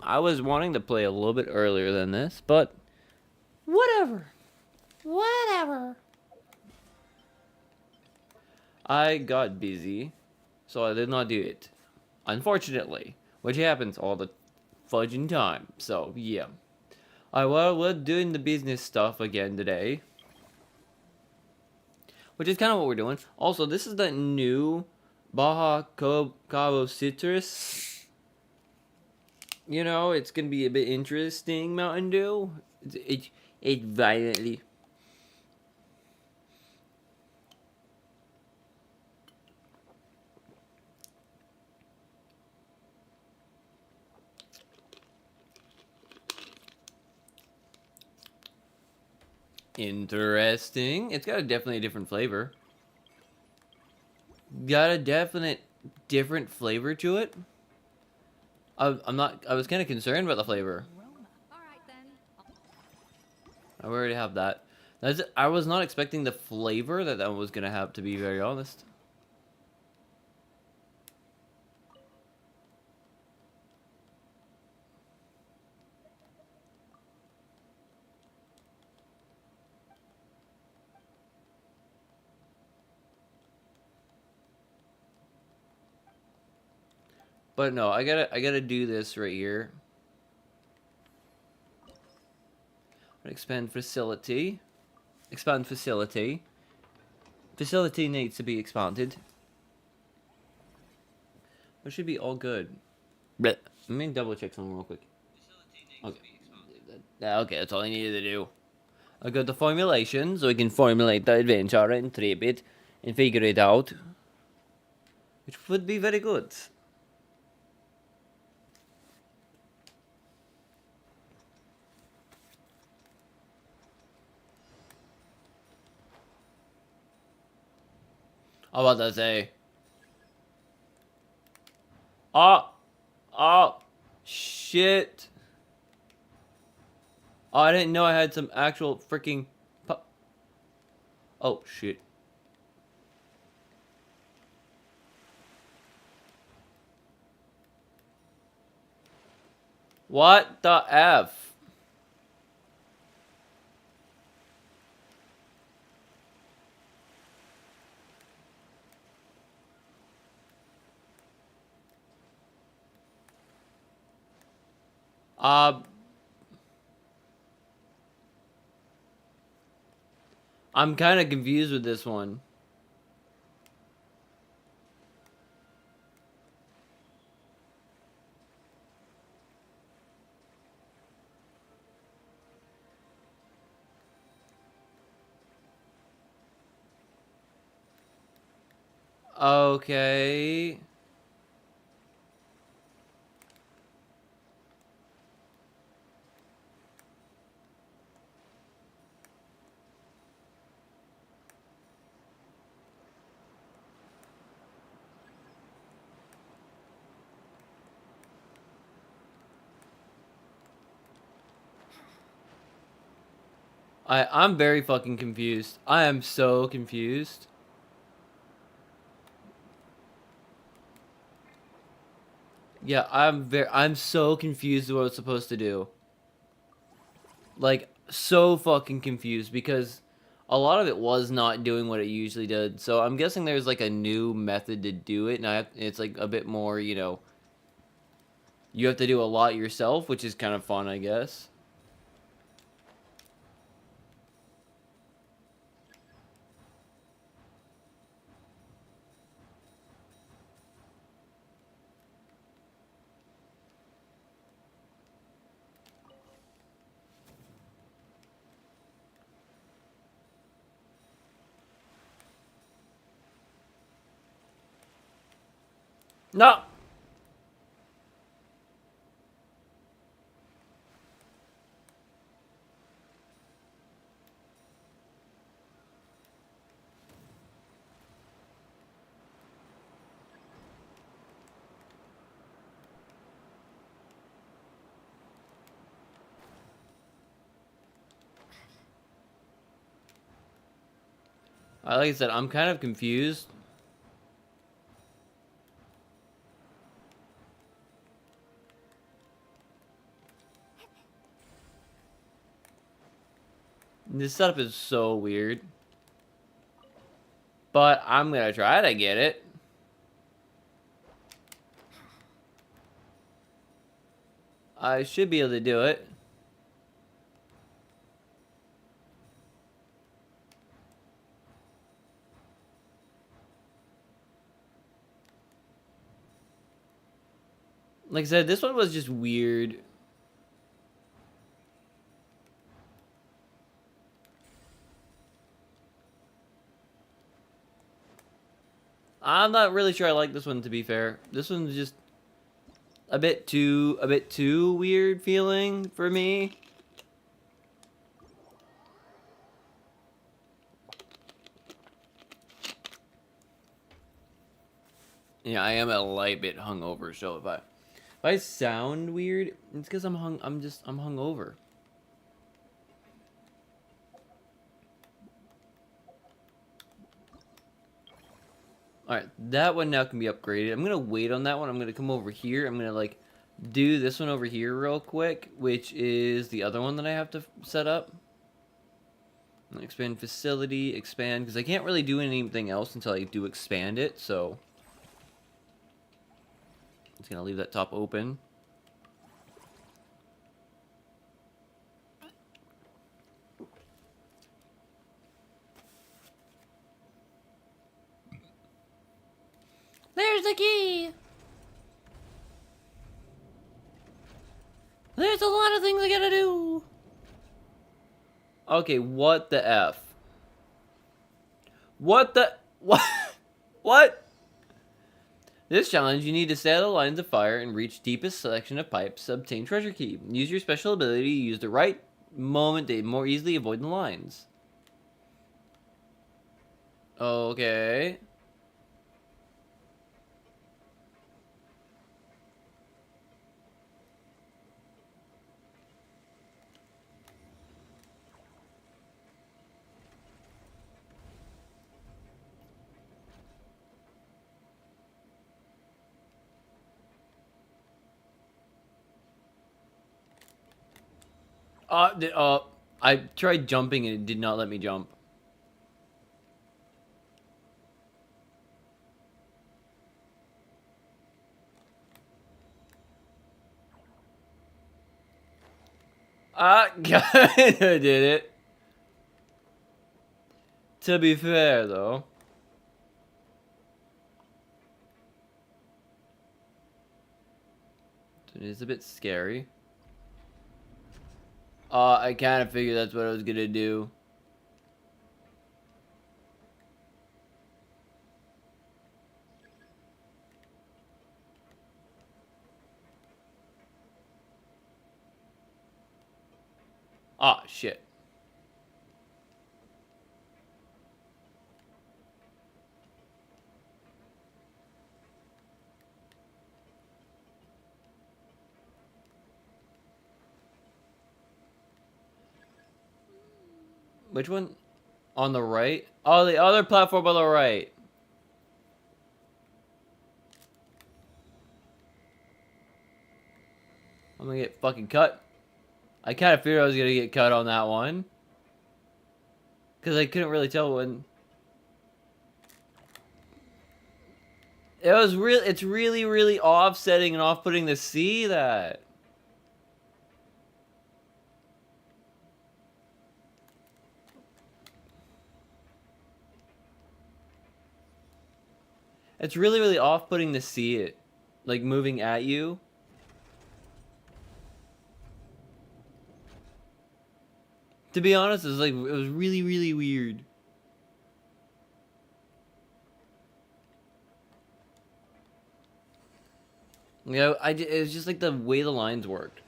I was wanting to play a little bit earlier than this, but whatever. Whatever. I got busy, so I did not do it. Unfortunately, which happens all the fudging time. So, yeah. Well, we're doing the business stuff again today. Which is kind of what we're doing. Also, this is the new Baja Cabo Citrus. You know, it's going to be a bit interesting, Mountain Dew. It violently... Interesting. It's got a definitely different flavor. Got a definite different flavor to it. I'm not. I was kind of concerned about the flavor. I already have that. I was not expecting the flavor that was gonna have, to be very honest. But no, I gotta do this right here. Expand facility. Expand facility. Facility needs to be expanded. It should be all good. But let me double check something real quick. Okay. Okay, that's all I needed to do. I got the formulation, so we can formulate the adventure and trip it and figure it out. Which would be very good. I was about to say. Oh, shit. Oh, I didn't know I had some actual freaking... Oh, shit. What the F? I'm kind of confused with this one. Okay. I'm very fucking confused. I am so confused. Yeah, I'm so confused what I was supposed to do. Like, so fucking confused because a lot of it was not doing what it usually did. So I'm guessing there's like a new method to do it, and it's like a bit more, you know, you have to do a lot yourself, which is kind of fun, I guess. No! Like I said, I'm kind of confused. This setup is so weird. But I'm gonna try to get it. I should be able to do it. Like I said, this one was just weird. I'm not really sure I like this one, to be fair. This one's just a bit too weird feeling for me. Yeah, I am a light bit hungover, so if I sound weird, it's because I'm hungover. Alright, that one now can be upgraded. I'm gonna wait on that one. I'm gonna come over here. I'm gonna like do this one over here real quick, which is the other one that I have to set up. Expand facility, expand, because I can't really do anything else until I do expand it, so just gonna leave that top open. There's the key! There's a lot of things I gotta do! Okay, what the F? What the... What? What? This challenge, you need to stay out of the lines of fire and reach deepest selection of pipes to obtain treasure key. Use your special ability to use the right moment to more easily avoid the lines. Okay. I tried jumping and it did not let me jump. Kinda did it. To be fair, though. It is a bit scary. I kind of figured that's what I was gonna do. Ah, shit. Which one? On the right? Oh, the other platform on the right. I'm gonna get fucking cut. I kind of figured I was gonna get cut on that one. Because I couldn't really tell when... It was real. It's really, really offsetting and off-putting to see that. It's really, really off-putting to see it, like moving at you. To be honest, it was really, really weird. You know, it was just like the way the lines worked.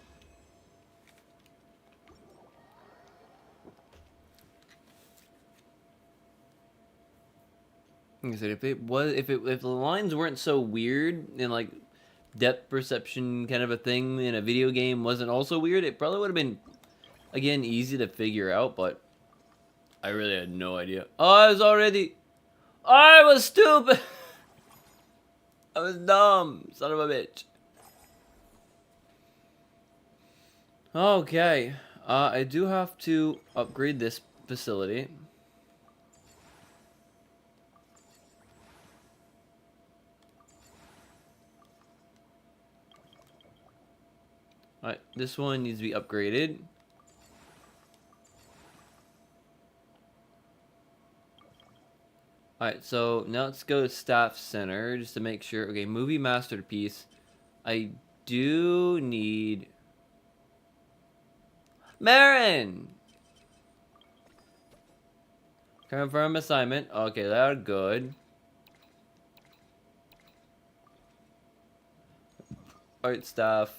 Like I said, if the lines weren't so weird and like depth perception kind of a thing in a video game wasn't also weird, it probably would have been, again, easy to figure out, but I really had no idea. Oh, I was stupid! I was dumb, son of a bitch. Okay, I do have to upgrade this facility. Alright, this one needs to be upgraded. Alright, so now let's go to Staff Center just to make sure. Okay, movie masterpiece. I do need... Marin! Confirm assignment. Okay, that are good. Alright, staff.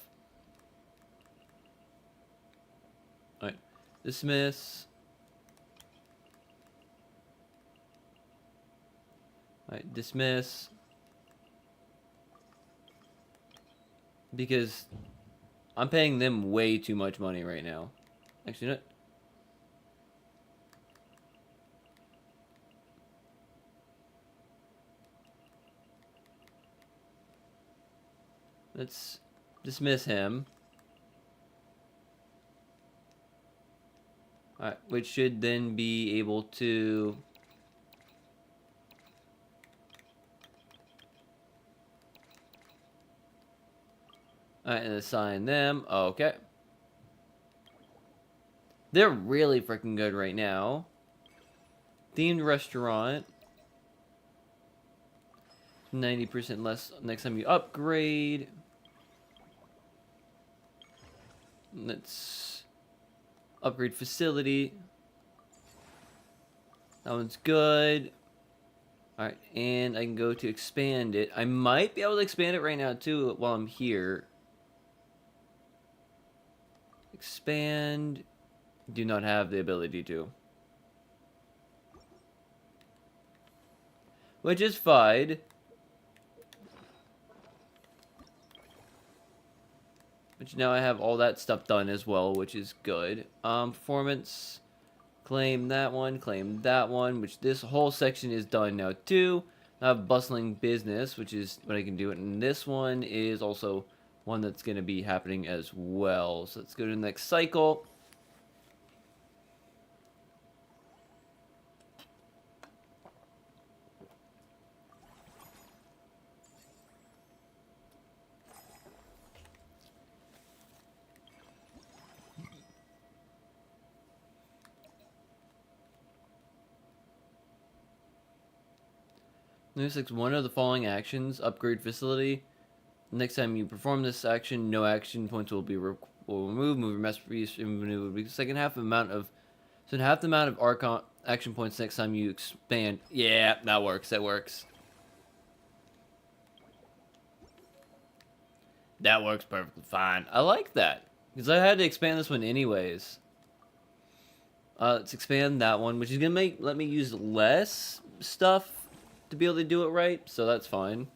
Alright, dismiss. Alright, dismiss. Because I'm paying them way too much money right now. Actually, not. Let's dismiss him. Alright, which should then be able to... Alright, and assign them. Okay. They're really freaking good right now. Themed restaurant. 90% less next time you upgrade. Let's upgrade facility. That one's good. Alright, and I can go to expand it. I might be able to expand it right now too while I'm here. Expand. Do not have the ability to. Which is fine. Which now I have all that stuff done as well, which is good. Performance. Claim that one, which this whole section is done now too. I have bustling business, which is what I can do. And this one is also one that's going to be happening as well. So let's go to the next cycle. There's like one of the following actions: upgrade facility. Next time you perform this action, no action points will be removed. Move your masterpiece will be second half amount of, so half the amount of Archon action points next time you expand. Yeah, that works. That works. That works perfectly fine. I like that because I had to expand this one anyways. Let's expand that one, which is gonna let me use less stuff to be able to do it right, so that's fine.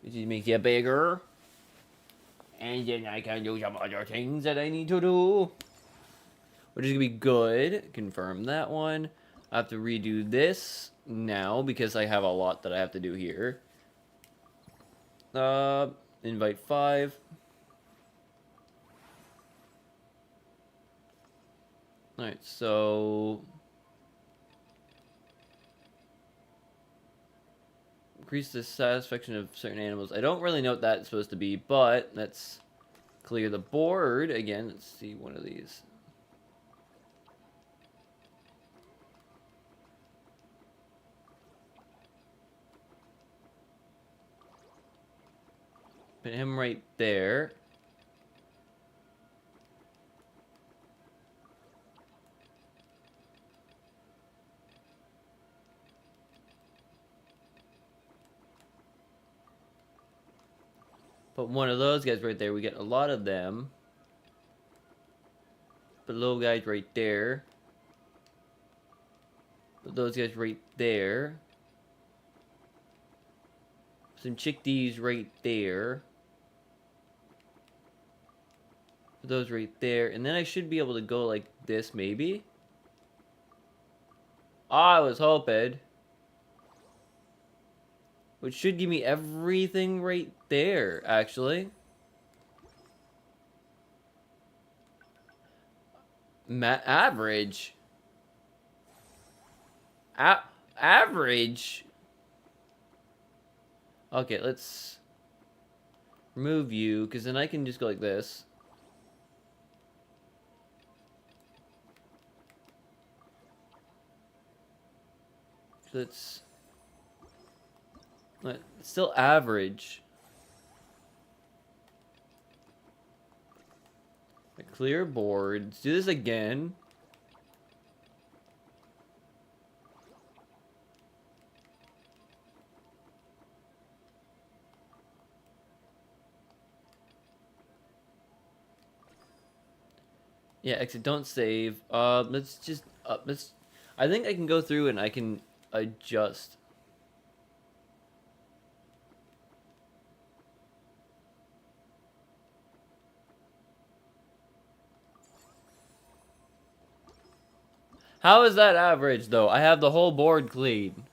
Just make it bigger, and then I can do some other things that I need to do, which is gonna be good. Confirm that one. I have to redo this now because I have a lot that I have to do here. Invite 5. Alright, so increase the satisfaction of certain animals. I don't really know what that's supposed to be, but let's clear the board again. Let's see one of these. Put him right there. Put one of those guys right there. We get a lot of them. Put little guys right there. Put those guys right there. Some chickpeas right there. Put those right there. And then I should be able to go like this, maybe. I was hoping. Which should give me everything right there, actually. Average. Average. Okay, let's remove you, because then I can just go like this. So it's still average. Clear board. Let's do this again. Yeah, exit. Don't save. Let's just let's. I think I can go through and I can adjust. How is that average though? I have the whole board clean.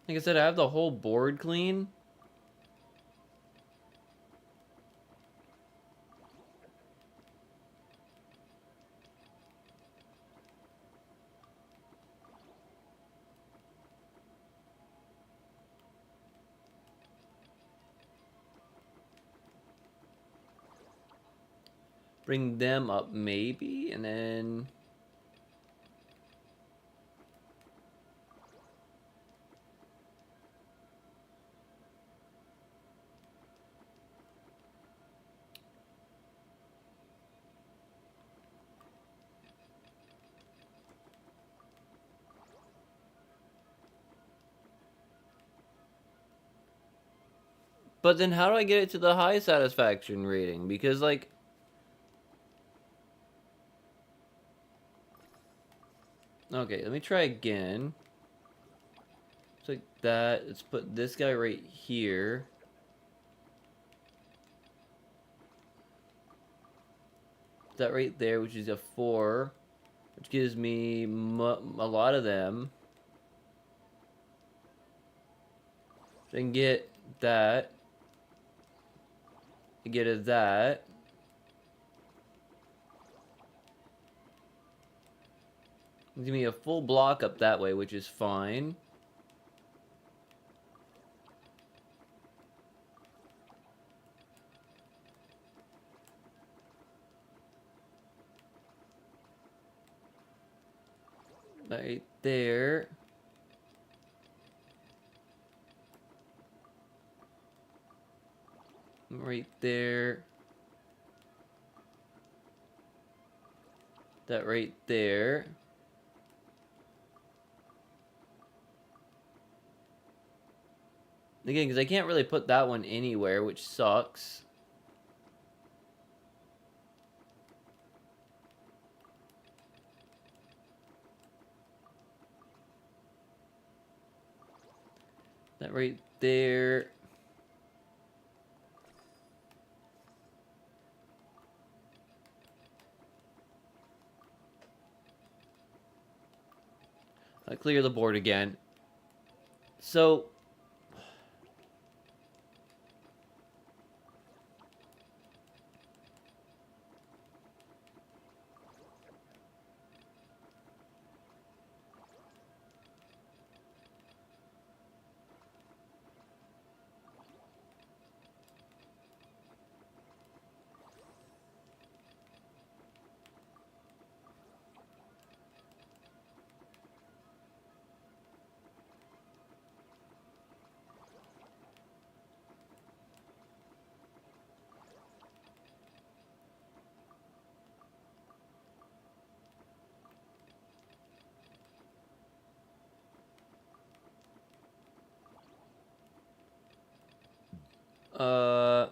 Like I said, I have the whole board clean. Bring them up maybe, and then but then how do I get it to the high satisfaction rating? Because like okay, let me try again. It's like that. Let's put this guy right here. That right there, which is a 4, which gives me a lot of them. Then get that. Get a that. Give me a full block up that way, which is fine. Right there. Right there. That right there. Again, because I can't really put that one anywhere, which sucks. That right there. I clear the board again. So uh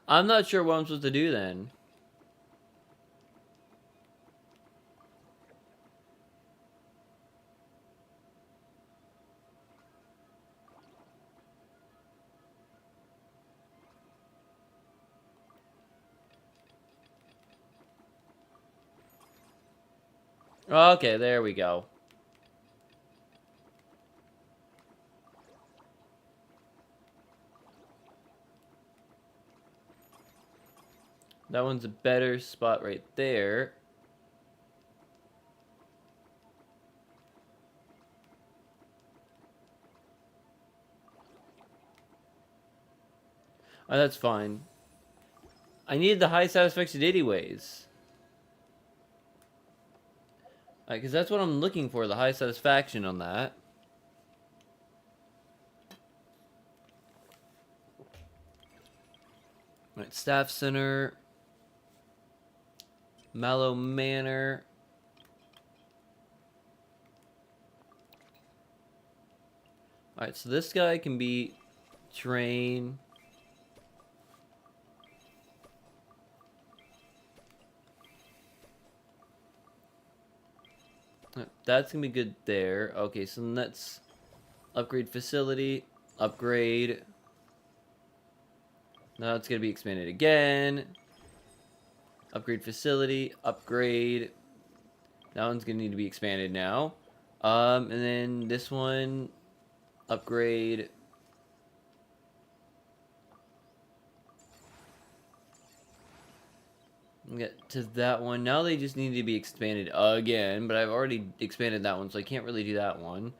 I'm not sure what I'm supposed to do then. Okay, there we go. That one's a better spot right there. Oh, that's fine. I needed the high satisfaction anyways. Because that's what I'm looking for, the high satisfaction on that. Right, Staff Center. Mallow Manor. Alright, so this guy can be train. That's gonna be good there. Okay, so let's upgrade facility. Upgrade. Now it's gonna be expanded again. Upgrade facility. Upgrade. That one's gonna need to be expanded now. And then this one. Upgrade. Get to that one. Now they just need to be expanded again, but I've already expanded that one, so I can't really do that one.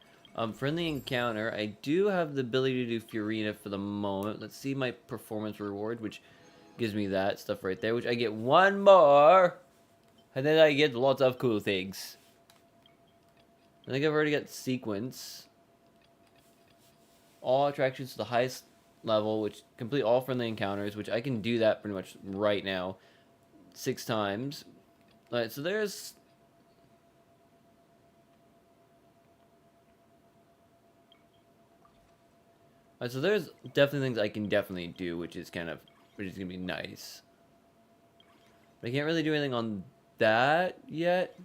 Friendly encounter. I do have the ability to do Furina for the moment. Let's see my performance reward, which gives me that stuff right there, which I get one more, and then I get lots of cool things. I think I've already got sequence. All attractions to the highest level, which complete all friendly encounters, which I can do that pretty much right now. 6 times. Alright, so there's... Alright, so there's definitely things I can definitely do, which is gonna be nice. But I can't really do anything on that yet.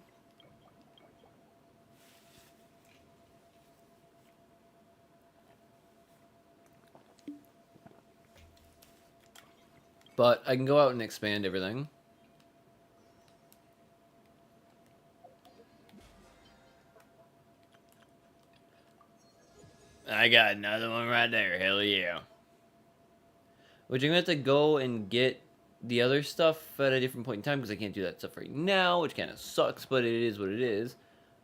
But I can go out and expand everything. I got another one right there. Hell yeah. Which I'm going to have to go and get the other stuff at a different point in time because I can't do that stuff right now, which kind of sucks, but it is what it is.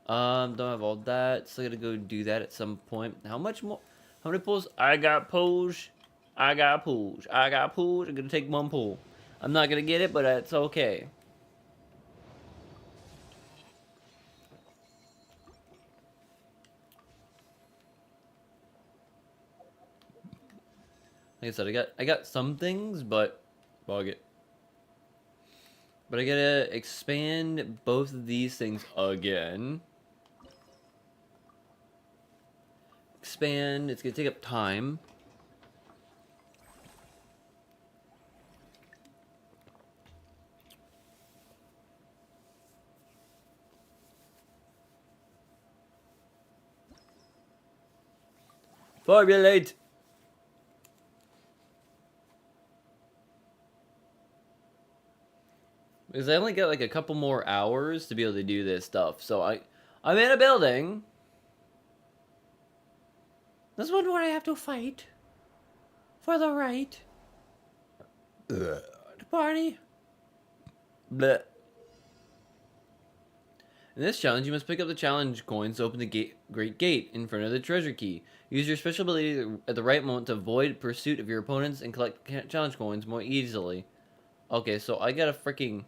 Don't have all that. Still got to go do that at some point. How much more? How many pulls? I got pulls. I got pulls. I got pulls. I'm going to take one pull. I'm not going to get it, but it's okay. Like I said, I got some things, but bug it. But I gotta expand both of these things again. Expand. It's gonna take up time. Formulate. Because I only got like a couple more hours to be able to do this stuff. So I'm in a building. This one where I have to fight for the right to party. Bleh. In this challenge, you must pick up the challenge coins to open the Great Gate in front of the treasure key. Use your special ability at the right moment to avoid pursuit of your opponents and collect challenge coins more easily. Okay, so I gotta freaking...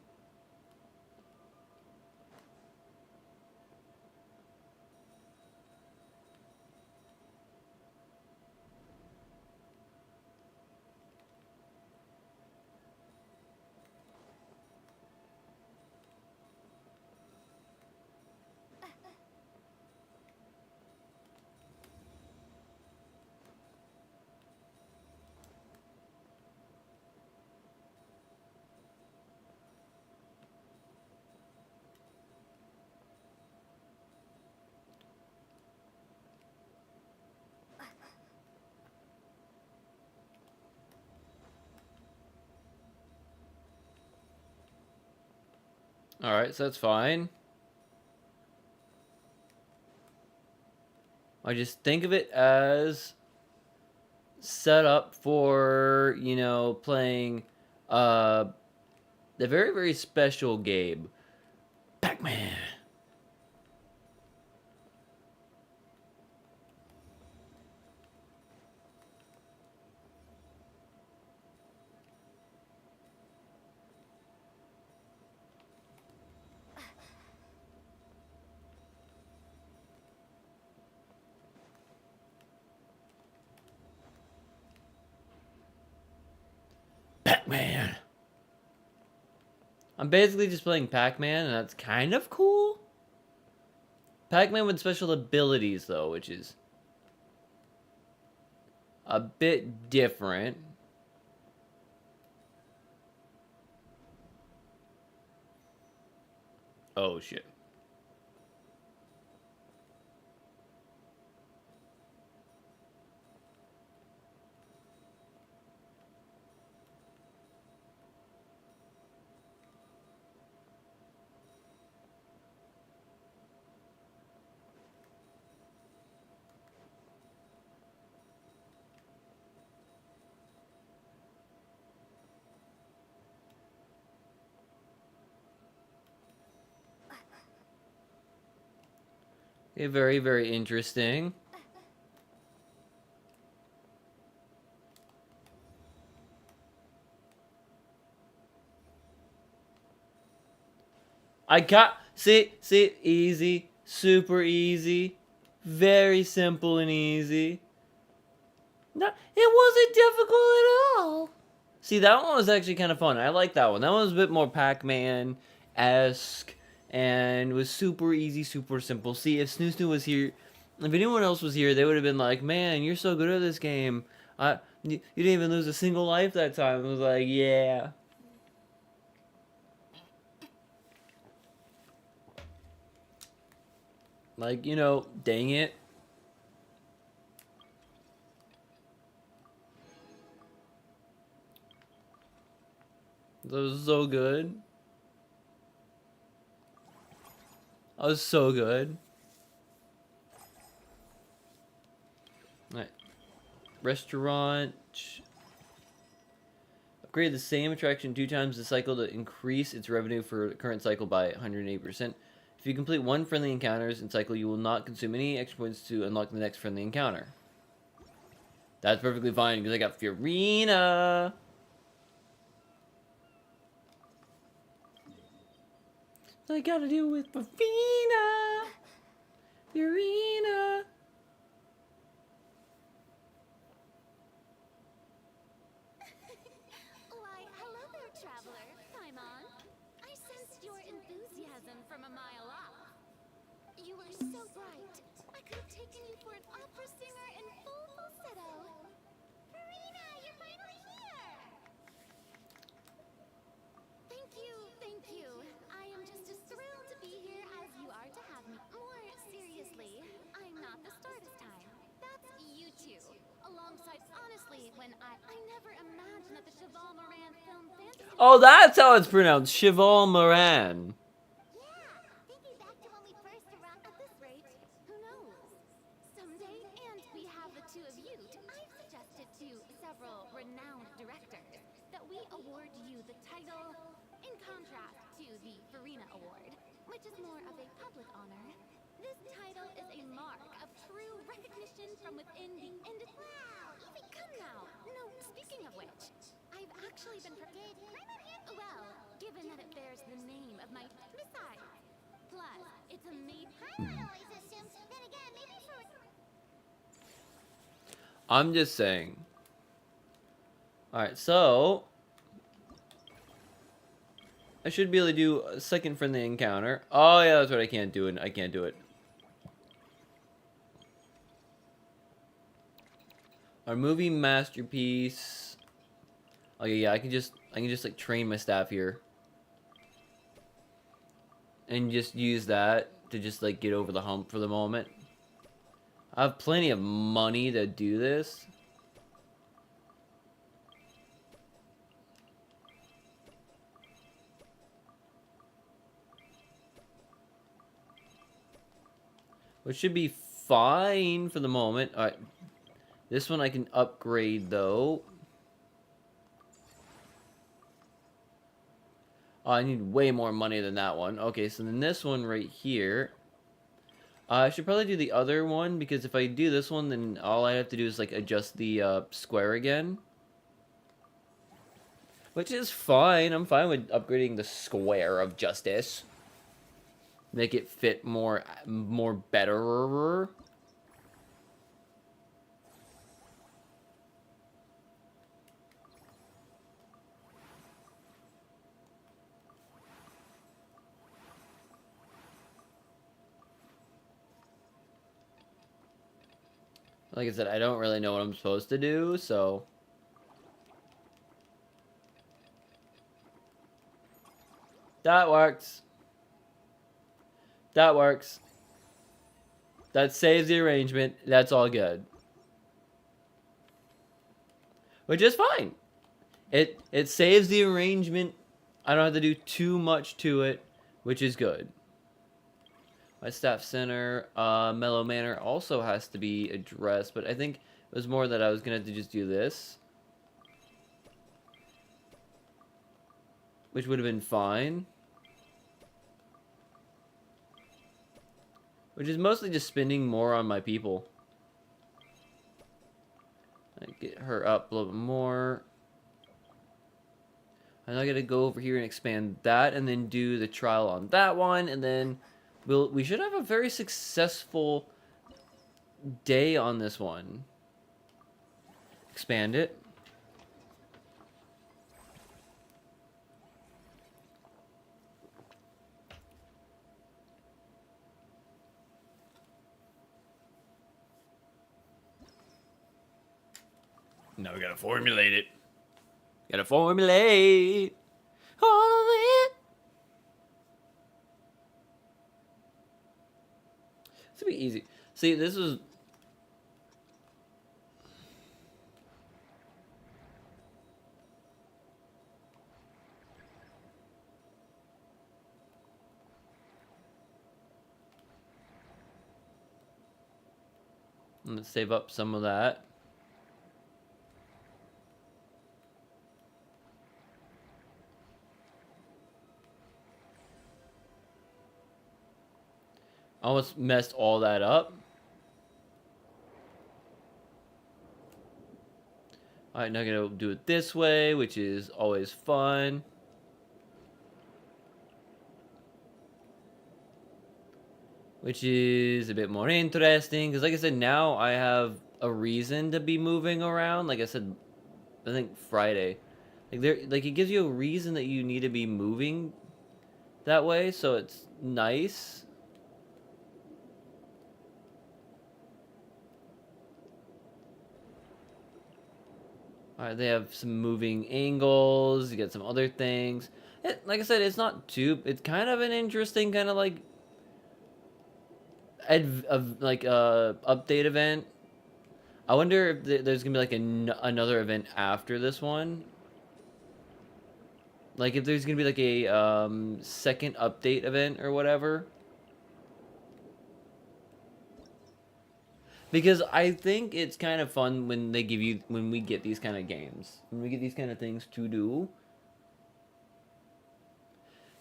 Alright, so that's fine. I just think of it as set up for, you know, playing the very, very special game, Pac-Man. Pac-Man. I'm basically just playing Pac-Man, and that's kind of cool. Pac-Man with special abilities, though, which is a bit different. Oh, shit. Okay, very, very interesting. I got, see, easy, super easy, very simple and easy. No, it wasn't difficult at all. See, that one was actually kind of fun. I like that one. That one was a bit more Pac-Man-esque and was super easy, super simple. See, if Snoo Snoo was here, if anyone else was here, they would have been like, "Man, you're so good at this game. You didn't even lose a single life that time." I was like, "Yeah." Like, you know, dang it. That was so good. I was so good. Alright. Restaurant. Upgrade the same attraction 2 times the cycle to increase its revenue for the current cycle by 108%. If you complete one friendly encounters in cycle, you will not consume any extra points to unlock the next friendly encounter. That's perfectly fine because I got Fiorina. So I gotta deal with Fiorina. Fiorina. Why, hello there, traveler. Paimon. I sensed your enthusiasm from a mile off. You were so bright. I could have taken you for an opera singer in full falsetto. Farina, you're finally here! Thank you. I am just as thrilled to be here as you are to have me. More seriously, I'm not the star this time. That's you two. Alongside, honestly, when I never imagined that the Cheval Moran film fantasy... Oh, that's how it's pronounced. Cheval Moran. Yeah, thinking back to when we first arrived at this rate, who knows? Someday, and we have the two of you. I've suggested to several renowned directors that we award you the title in contrast to the Farina Award, which is more of a public honor. This title is a mark of true recognition from within the industry. Wow! Even come now. No, speaking of which, I've actually been prepared. Well, given that it bears the name of my... Besides, plus, it's a maid... I always assumed. Then again, maybe for... I'm just saying. Alright, so I should be able to do a second friendly encounter. Oh yeah, that's what I can't do, and I can't do it. Our movie masterpiece. Okay, yeah, I can just like train my staff here. And just use that to just like get over the hump for the moment. I have plenty of money to do this. which should be fine for the moment. All right, this one I can upgrade though. Oh, I need way more money than that one. Okay, so then this one right here. I should probably do the other one, because if I do this one, then all I have to do is like adjust the square again. Which is fine. I'm fine with upgrading the square of justice. Make it fit more better. Like I said, I don't really know what I'm supposed to do, so... That works. That works. That saves the arrangement. That's all good. Which is fine. It saves the arrangement. I don't have to do too much to it, which is good. My staff center, Mellow Manor also has to be addressed, but I think it was more that I was gonna have to just do this, which would have been fine. Which is mostly just spending more on my people. I get her up a little bit more. And I gotta go over here and expand that, and then do the trial on that one, and then we should have a very successful day on this one. Expand it. Now we gotta formulate it. Gotta formulate all of it. It's gonna be easy. See, this is... Let's save up some of that. Almost messed all that up. Alright, now I'm gonna do it this way, which is always fun. Which is a bit more interesting, because like I said, now I have a reason to be moving around. Like I said, I think Friday. Like it gives you a reason that you need to be moving that way, so it's nice. Alright, they have some moving angles, you get some other things. Like I said, it's not too... It's kind of an interesting kind of like... update event. I wonder if there's gonna be like another event after this one. Like if there's gonna be like a second update event or whatever. Because I think it's kind of fun when they give you, when we get these kind of games, when we get these kind of things to do.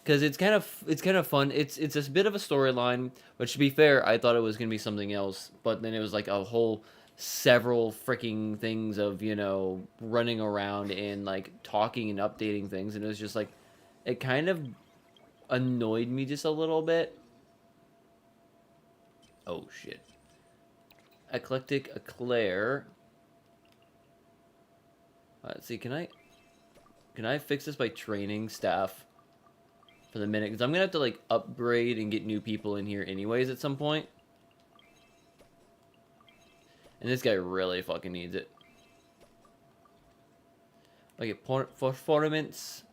Because it's kind of fun. It's a bit of a storyline, but to be fair, I thought it was gonna be something else. But then it was like a whole several freaking things of, you know, running around and like talking and updating things, and it was just like, it kind of annoyed me just a little bit. Oh shit. Eclectic Eclair. Let's see, can I fix this by training staff for the minute? Because I'm gonna have to like upgrade and get new people in here anyways at some point. And this guy really fucking needs it. Okay, performance.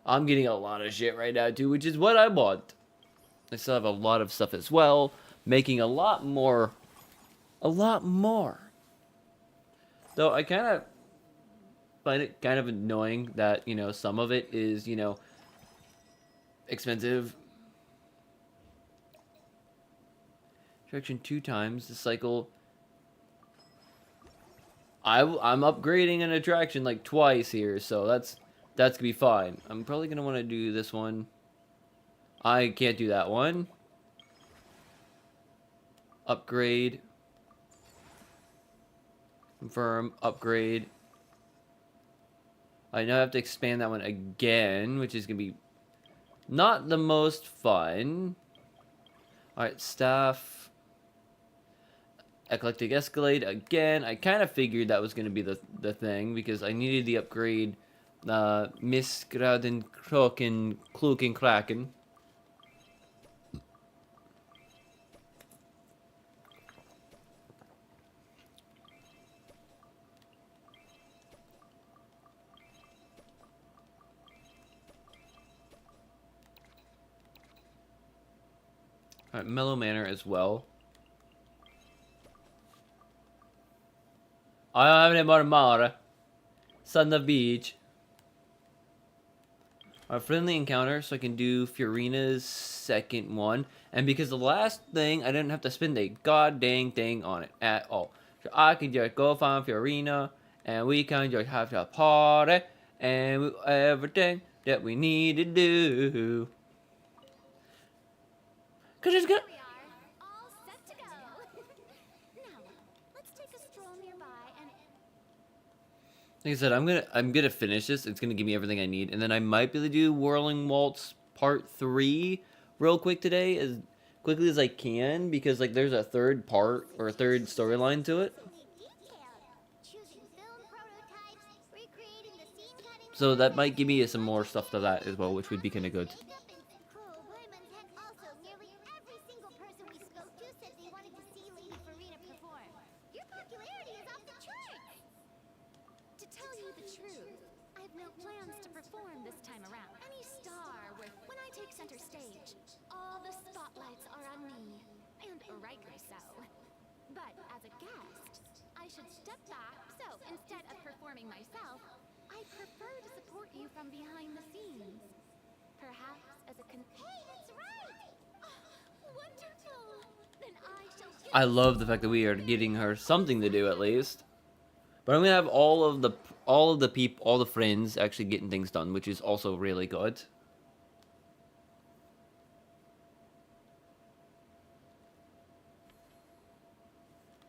I'm getting a lot of shit right now too, which is what I want. I still have a lot of stuff as well, making a lot more. Though I kind of find it kind of annoying that, you know, some of it is, you know, expensive. Direction 2 times. The cycle. I'm upgrading an attraction like twice here, so that's gonna be fine. I'm probably gonna want to do this one. I can't do that one. Upgrade. Confirm. Upgrade. I now have to expand that one again, which is gonna be not the most fun. Alright, staff. Eclectic Escalade again. I kind of figured that was going to be the thing because I needed the upgrade Misgraden Kroken Kluken Kraken. Alright, Mellow Manor as well. I don't have any more Mara. Sun the beach. A friendly encounter, so I can do Fiorina's second one. And because the last thing, I didn't have to spend a god dang thing on it at all. So I can just go find Fiorina, and we can just have a party, and everything that we need to do. Cause it's good. Here we are, all set to go. Now, let's take a stroll nearby and Like I said, I'm gonna finish this. It's gonna give me everything I need, and then I might be able to do Whirling Waltz Part 3 real quick today, as quickly as I can, because like there's a third part or a third storyline to it. choosing film prototypes, recreating the scene cutting. So that might give me some more stuff to that as well, which would be kind of good. Cool, Blayman's heck also, nearly every single person we spoke to said they wanted to see Lady Farina perform. Your popularity is off the charts! To tell you the truth, I have no plans to perform this time around. Any star with when I take center stage, all the spotlights are on me, and rightly so. But as a guest, I should step back, so instead of performing myself, I prefer to support you from behind the scenes. Perhaps as a Hey, that's right! Oh, wonderful! Then I shall get I love the fact that we are getting her something to do at least. But I'm gonna have all of the friends actually getting things done, which is also really good.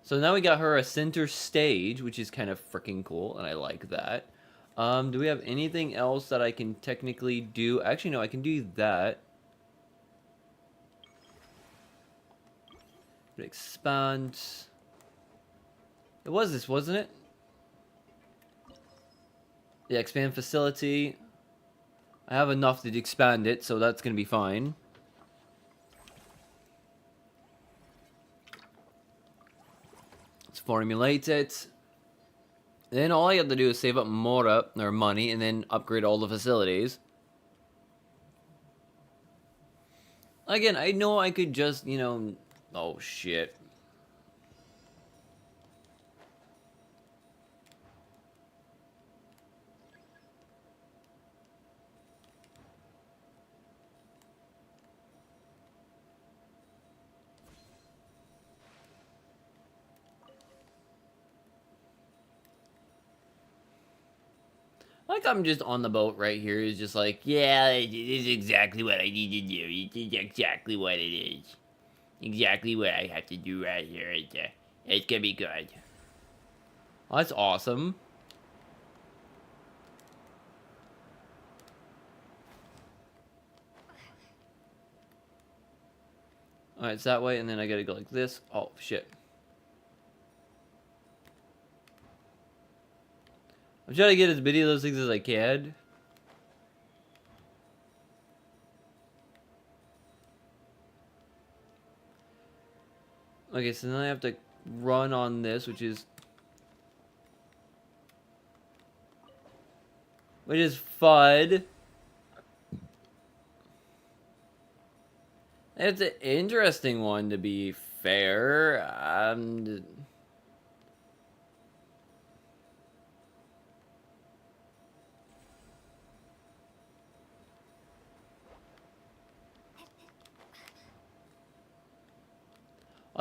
So now we got her a center stage, which is kind of freaking cool, and I like that. Do we have anything else that I can technically do? Actually, no, I can do that. Expand. It was this, wasn't it? Yeah, expand facility. I have enough to expand it, so that's gonna be fine. Let's formulate it. Then all I have to do is save up more money and then upgrade all the facilities. Again, I know I could just, you know... Oh, shit. Like, I'm just on the boat right here. It's just like, yeah, it is exactly what I need to do. It's exactly what it is. Exactly what I have to do right here. It's gonna be good. Oh, that's awesome. Alright, it's that way, and then I gotta go like this. Oh, shit. I'm trying to get as many of those things as I can. Okay, so then I have to run on this, which is FUD. It's an interesting one, to be fair.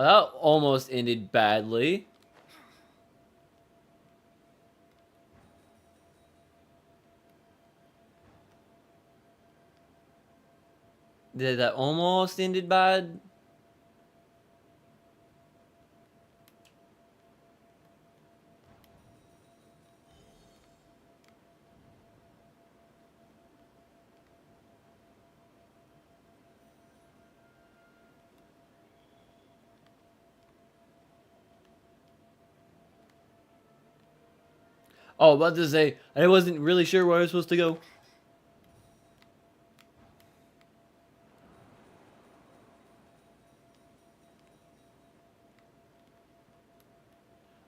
Oh, that almost ended badly. Did that almost ended bad? Oh, about to say, I wasn't really sure where I was supposed to go.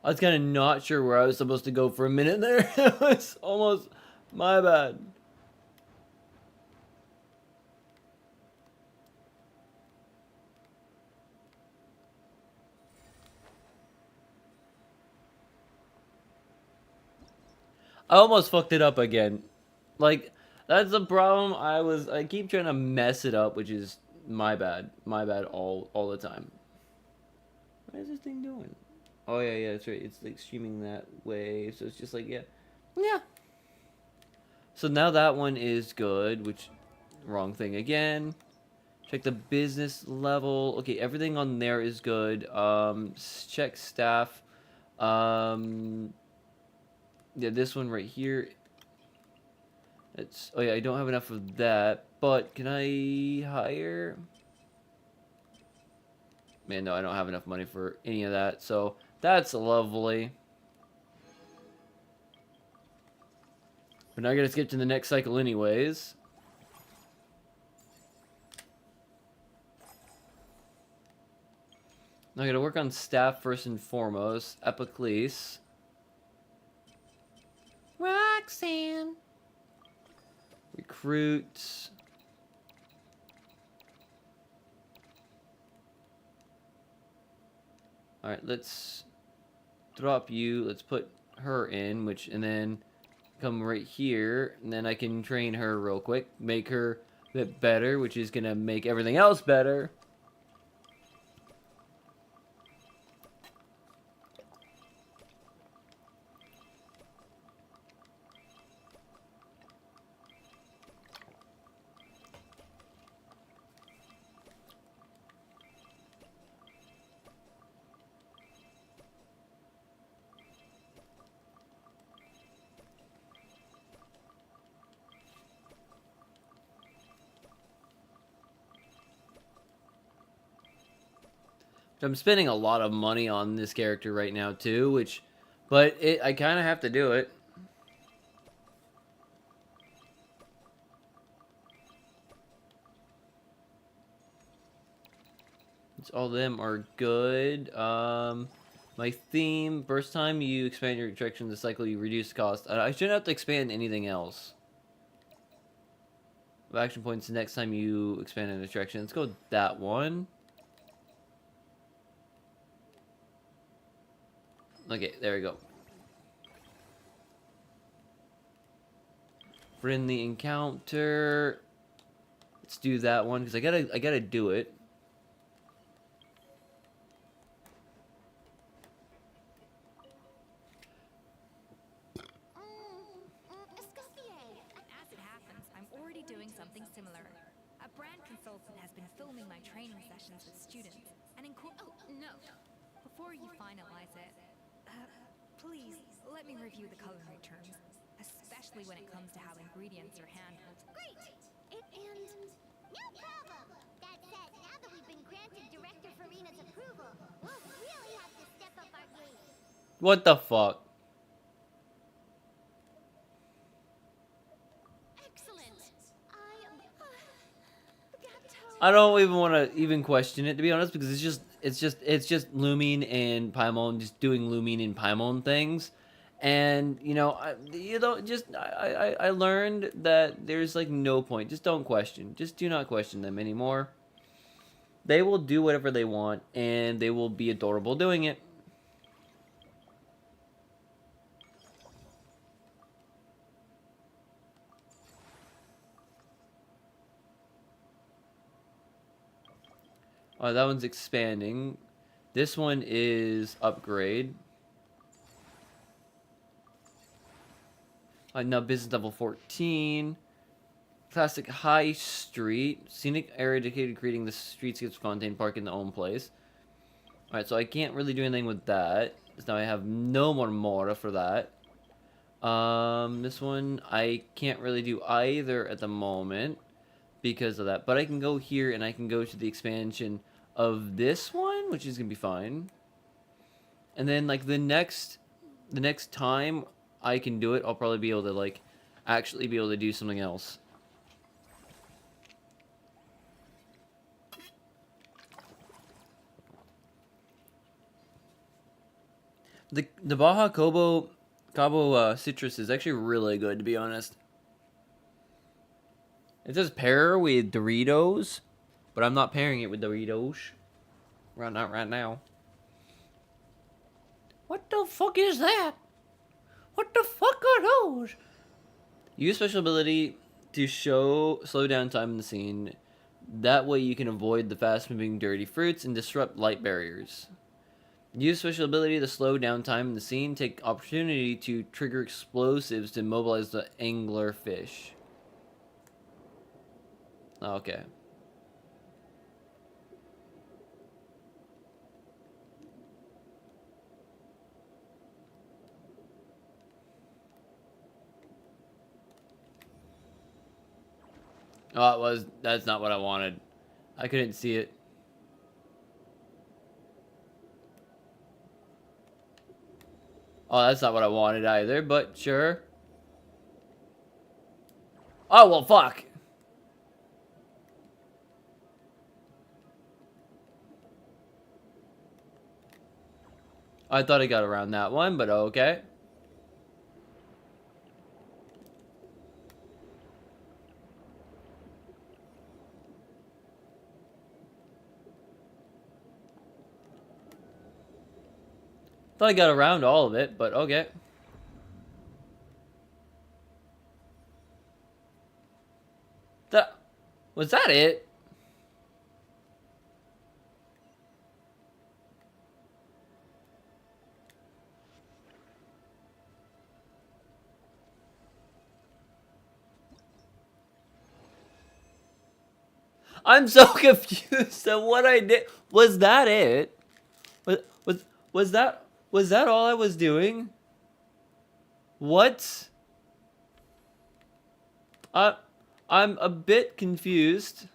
I was kind of not sure where I was supposed to go for a minute there. It was almost my bad. I almost fucked it up again. Like, that's the problem. I keep trying to mess it up, which is my bad. My bad all the time. What is this thing doing? Oh yeah, yeah, that's right. It's like streaming that way, so it's just like yeah, yeah. So now that one is good, which wrong thing again. Check the business level. Okay, everything on there is good. Check staff. Um, yeah, this one right here. It's oh yeah, I don't have enough of that. But can I hire? Man, no, I don't have enough money for any of that. So that's lovely. But now I gotta skip to the next cycle anyways. Now I gotta work on staff first and foremost. Epiclease. Roxanne. Recruit. Alright, let's drop you. Let's put her in, and then come right here. And then I can train her real quick. Make her a bit better, which is gonna make everything else better. I'm spending a lot of money on this character right now too, but I kind of have to do it. All of them are good. My theme, first time you expand your attraction this cycle, you reduce cost. I shouldn't have to expand anything else. Action points next time you expand an attraction. Let's go with that one. Okay, there we go. Friendly encounter. Let's do that one because I gotta do it. As it happens, I'm already doing something similar. A brand consultant has been filming my training sessions with students and oh, no. Before you finalize it, please let me review the culinary terms, especially when it comes to how ingredients are handled. Great! And no problem! That said, now that we've been granted Director Farina's approval, we'll really have to step up our game. What the fuck? Excellent! I don't even want to even question it, to be honest, because it's just Lumine and Paimon just doing Lumine and Paimon things, and I learned that there's like no point. Just don't question. Just do not question them anymore. They will do whatever they want, and they will be adorable doing it. Oh, that one's expanding. This one is upgrade. Now business level 14. Classic High Street. Scenic area dedicated to creating the streetscapes contain park in the own place. Alright, so I can't really do anything with that. So now I have no more Mora for that. This one I can't really do either at the moment because of that. But I can go here and I can go to the expansion of this one, which is gonna be fine. And then like the next time I can do it, I'll probably be able to like actually be able to do something else. The Baja Cabo citrus is actually really good, to be honest. It says pair with Doritos, but I'm not pairing it with Doritos. Not right now. What the fuck is that? What the fuck are those? Use special ability to slow down time in the scene. That way you can avoid the fast-moving dirty fruits and disrupt light barriers. Use special ability to slow down time in the scene. Take opportunity to trigger explosives to immobilize the angler fish. Okay. Oh, that's not what I wanted. I couldn't see it. Oh, that's not what I wanted either, but sure. Oh, well, fuck. I thought I got around that one, but okay. Thought I got around all of it, but okay. Was that it? I'm so confused at what I did. Was that it? Was that all I was doing? What? I'm a bit confused.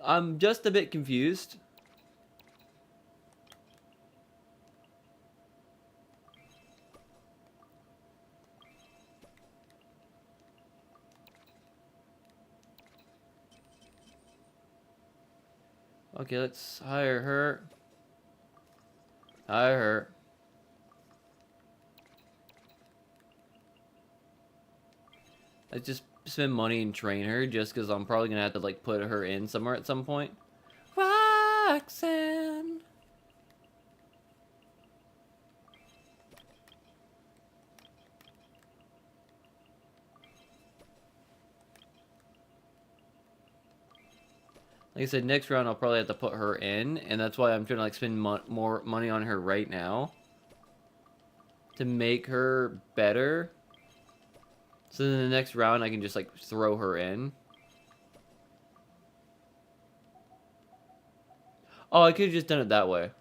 I'm just a bit confused. Okay, let's hire her. Hire her. Let's just spend money and train her just because I'm probably gonna have to like put her in somewhere at some point. Roxanne. Like I said, next round I'll probably have to put her in, and that's why I'm trying to like spend more money on her right now to make her better. So then the next round I can just like throw her in. Oh, I could have just done it that way.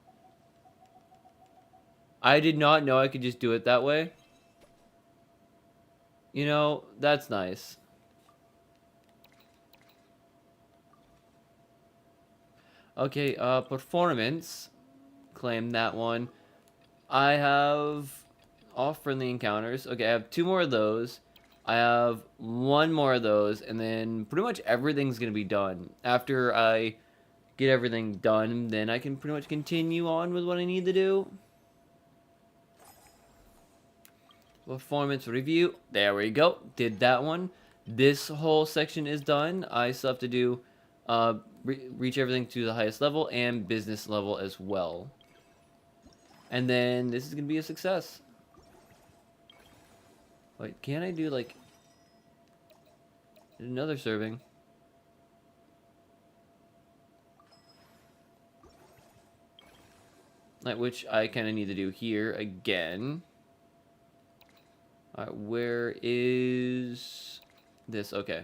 I did not know I could just do it that way. You know, that's nice. Okay, performance. Claim that one. I have all friendly encounters. Okay, I have 2 more of those. I have 1 more of those, and then pretty much everything's gonna be done. After I get everything done, then I can pretty much continue on with what I need to do. Performance review. There we go. Did that one. This whole section is done. I still have to do reach everything to the highest level and business level as well. And then this is going to be a success. Wait, can I do like another serving? Like, which I kind of need to do here again. Alright, where is this? Okay.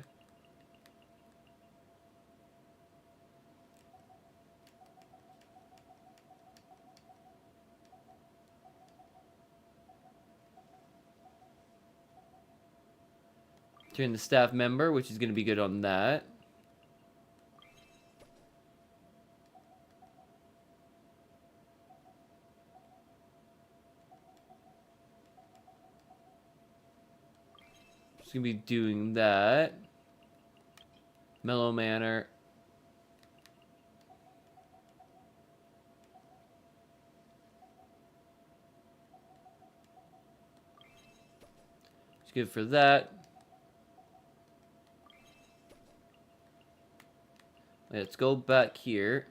Turn the staff member, which is going to be good on that. Just going to be doing that. Mellow Manor. It's good for that. Let's go back here.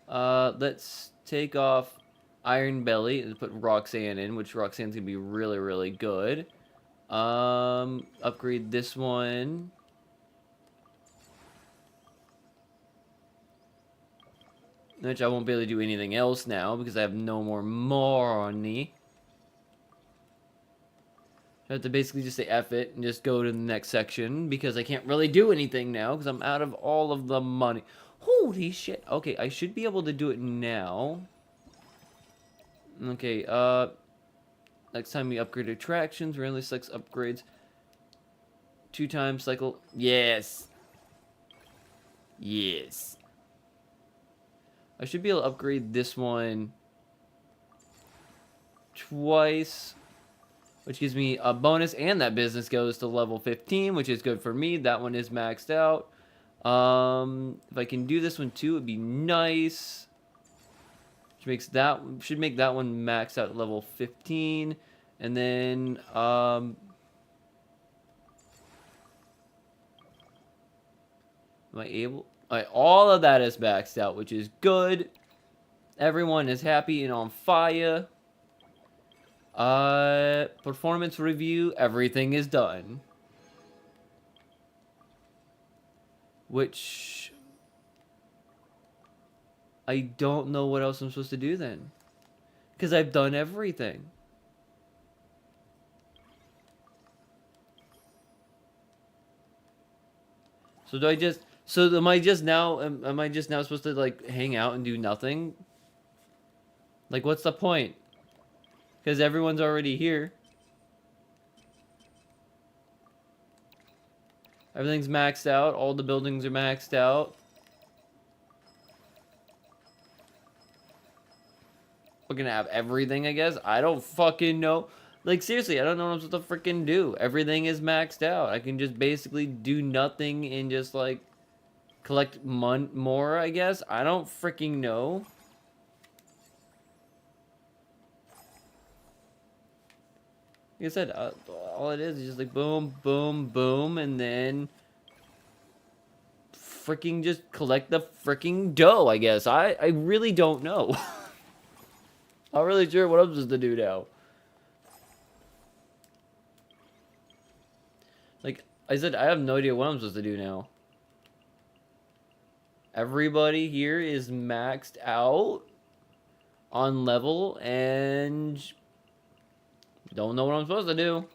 Let's take off Iron Belly and put Roxanne in, which Roxanne's gonna be really, really good. Upgrade this one. Which I won't be able to do anything else now because I have no more money. I have to basically just say F it and just go to the next section because I can't really do anything now because I'm out of all of the money. Holy shit. Okay, I should be able to do it now. Okay, next time we upgrade attractions, randomly selects upgrades. 2 times cycle. Yes. Yes. I should be able to upgrade this one twice, which gives me a bonus, and that business goes to level 15, which is good for me. That one is maxed out. If I can do this one too, it'd be nice. Which makes that should make that one max out at level 15, and then am I able? Alright, all of that is maxed out, which is good. Everyone is happy and on fire. Performance review, everything is done. Which I don't know what else I'm supposed to do then. Because I've done everything. So do I just... So am I just now... Am I just now supposed to, like, hang out and do nothing? Like, what's the point? Because everyone's already here. Everything's maxed out. All the buildings are maxed out. We're gonna have everything, I guess. I don't fucking know. Like, seriously, I don't know what I'm supposed to freaking do. Everything is maxed out. I can just basically do nothing and just, like, collect more, I guess. I don't freaking know. Like I said, all it is just like boom, boom, boom, and then freaking just collect the freaking dough, I guess. I really don't know. Not really sure what I'm supposed to do now. Like I said, I have no idea what I'm supposed to do now. Everybody here is maxed out on level and don't know what I'm supposed to do.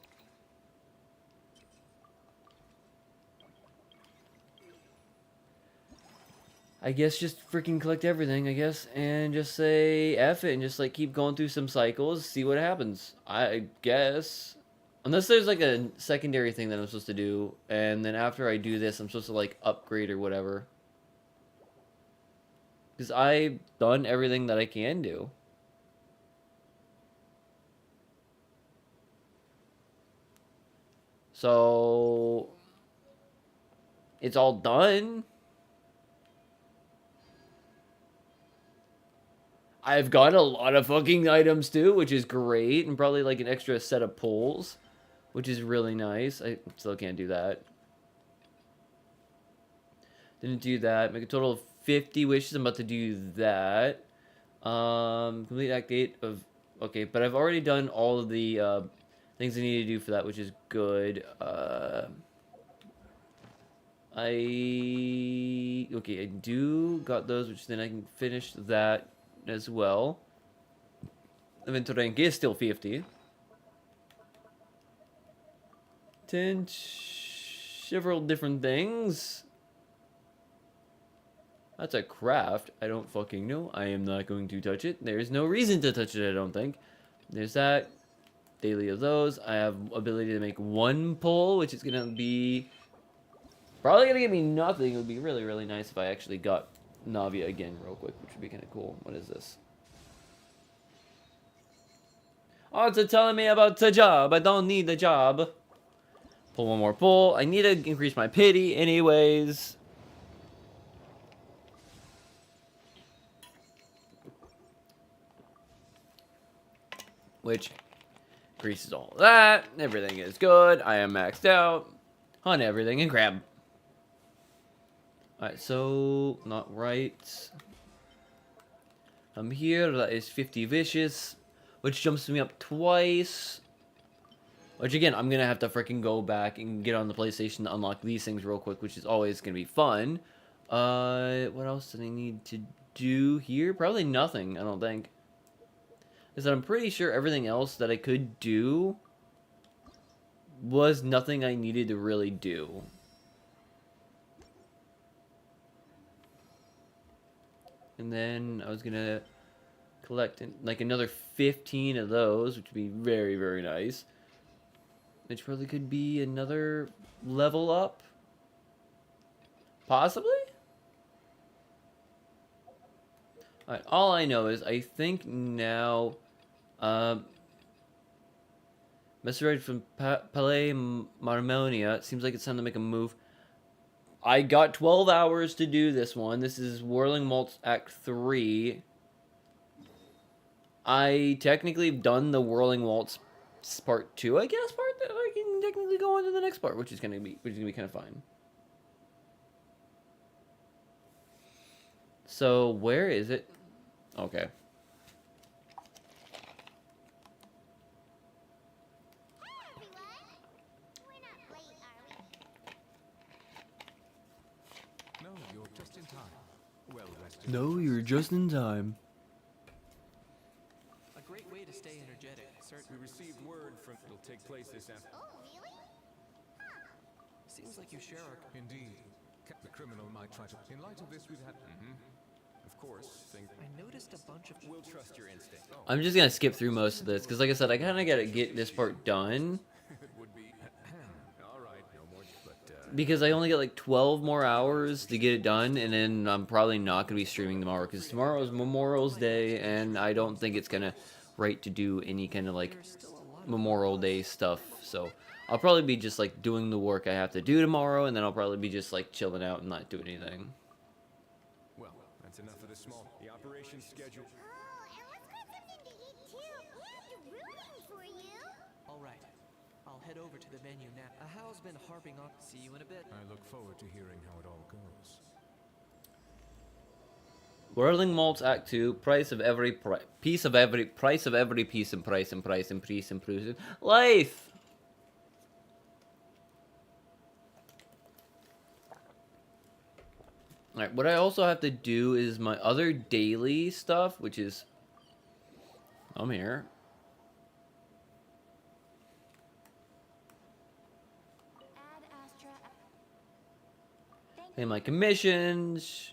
I guess just freaking collect everything, I guess, and just say F it and just, like, keep going through some cycles, see what happens. I guess. Unless there's, like, a secondary thing that I'm supposed to do, and then after I do this, I'm supposed to, like, upgrade or whatever. Because I've done everything that I can do. So... it's all done. I've got a lot of fucking items too, which is great, and probably like an extra set of poles, which is really nice. I still can't do that. Didn't do that. Make a total of 50 wishes. I'm about to do that. Complete that gate of... okay, but I've already done all of the things I need to do for that, which is good. Okay, I do got those, which then I can finish that as well. Event rank is still 50. 10 several different things. That's a craft. I don't fucking know. I am not going to touch it. There's no reason to touch it, I don't think. There's that. Daily of those. I have ability to make one pull, which is gonna be probably gonna give me nothing. It would be really, really nice if I actually got Navia again real quick, which would be kind of cool. What is this? Oh, it's telling me about the job. I don't need the job. Pull one more pull. I need to increase my pity anyways. Which increases all of that. Everything is good. I am maxed out on everything and grab. Alright, so not right. I'm here. That is 50 vicious, which jumps me up twice. Which again, I'm gonna have to freaking go back and get on the PlayStation to unlock these things real quick, which is always gonna be fun. What else do I need to do here? Probably nothing, I don't think. Is that I'm pretty sure everything else that I could do was nothing I needed to really do. And then I was gonna collect like another 15 of those, which would be very, very nice. Which probably could be another level up. Possibly? Alright, all I know is I think now Messeride from Palais Marmonia. It seems like it's time to make a move. I got 12 hours to do this one. This is Whirling Malts Act 3. I technically have done the Whirling Waltz part 2, I guess, part that I can technically go on to the next part, which is gonna be kind of fine. So where is it? Okay. No, you're just in time. A great way to stay energetic. We received word from it'll take place this afternoon. Oh, really? Seems like you share our... Indeed. The criminal might try to... In light of this, we've had... Of course, I noticed a bunch of... We'll trust your instinct. I'm just gonna skip through most of this because, like I said, I kind of gotta get this part done. It would be... All right, no more... But, Because I only got like 12 more hours to get it done, and then I'm probably not gonna be streaming tomorrow because tomorrow is Memorial's Day, and I don't think it's gonna right to do any kind of like Memorial Day stuff. So I'll probably be just like doing the work I have to do tomorrow, and then I'll probably be just like chilling out and not doing anything. well, that's enough of the small... The operation schedule... Oh, and let's grab something to eat too. And rooting for you. All right. I'll head over to the venue now. Hal's been harping on... See you in a bit. I look forward to hearing how it all goes. Whirling Malts Act 2, price of every piece of every price of every piece and price and price and price and price. Life. Alright, what I also have to do is my other daily stuff, which is... I'm here. Ad Astra. Pay my commissions,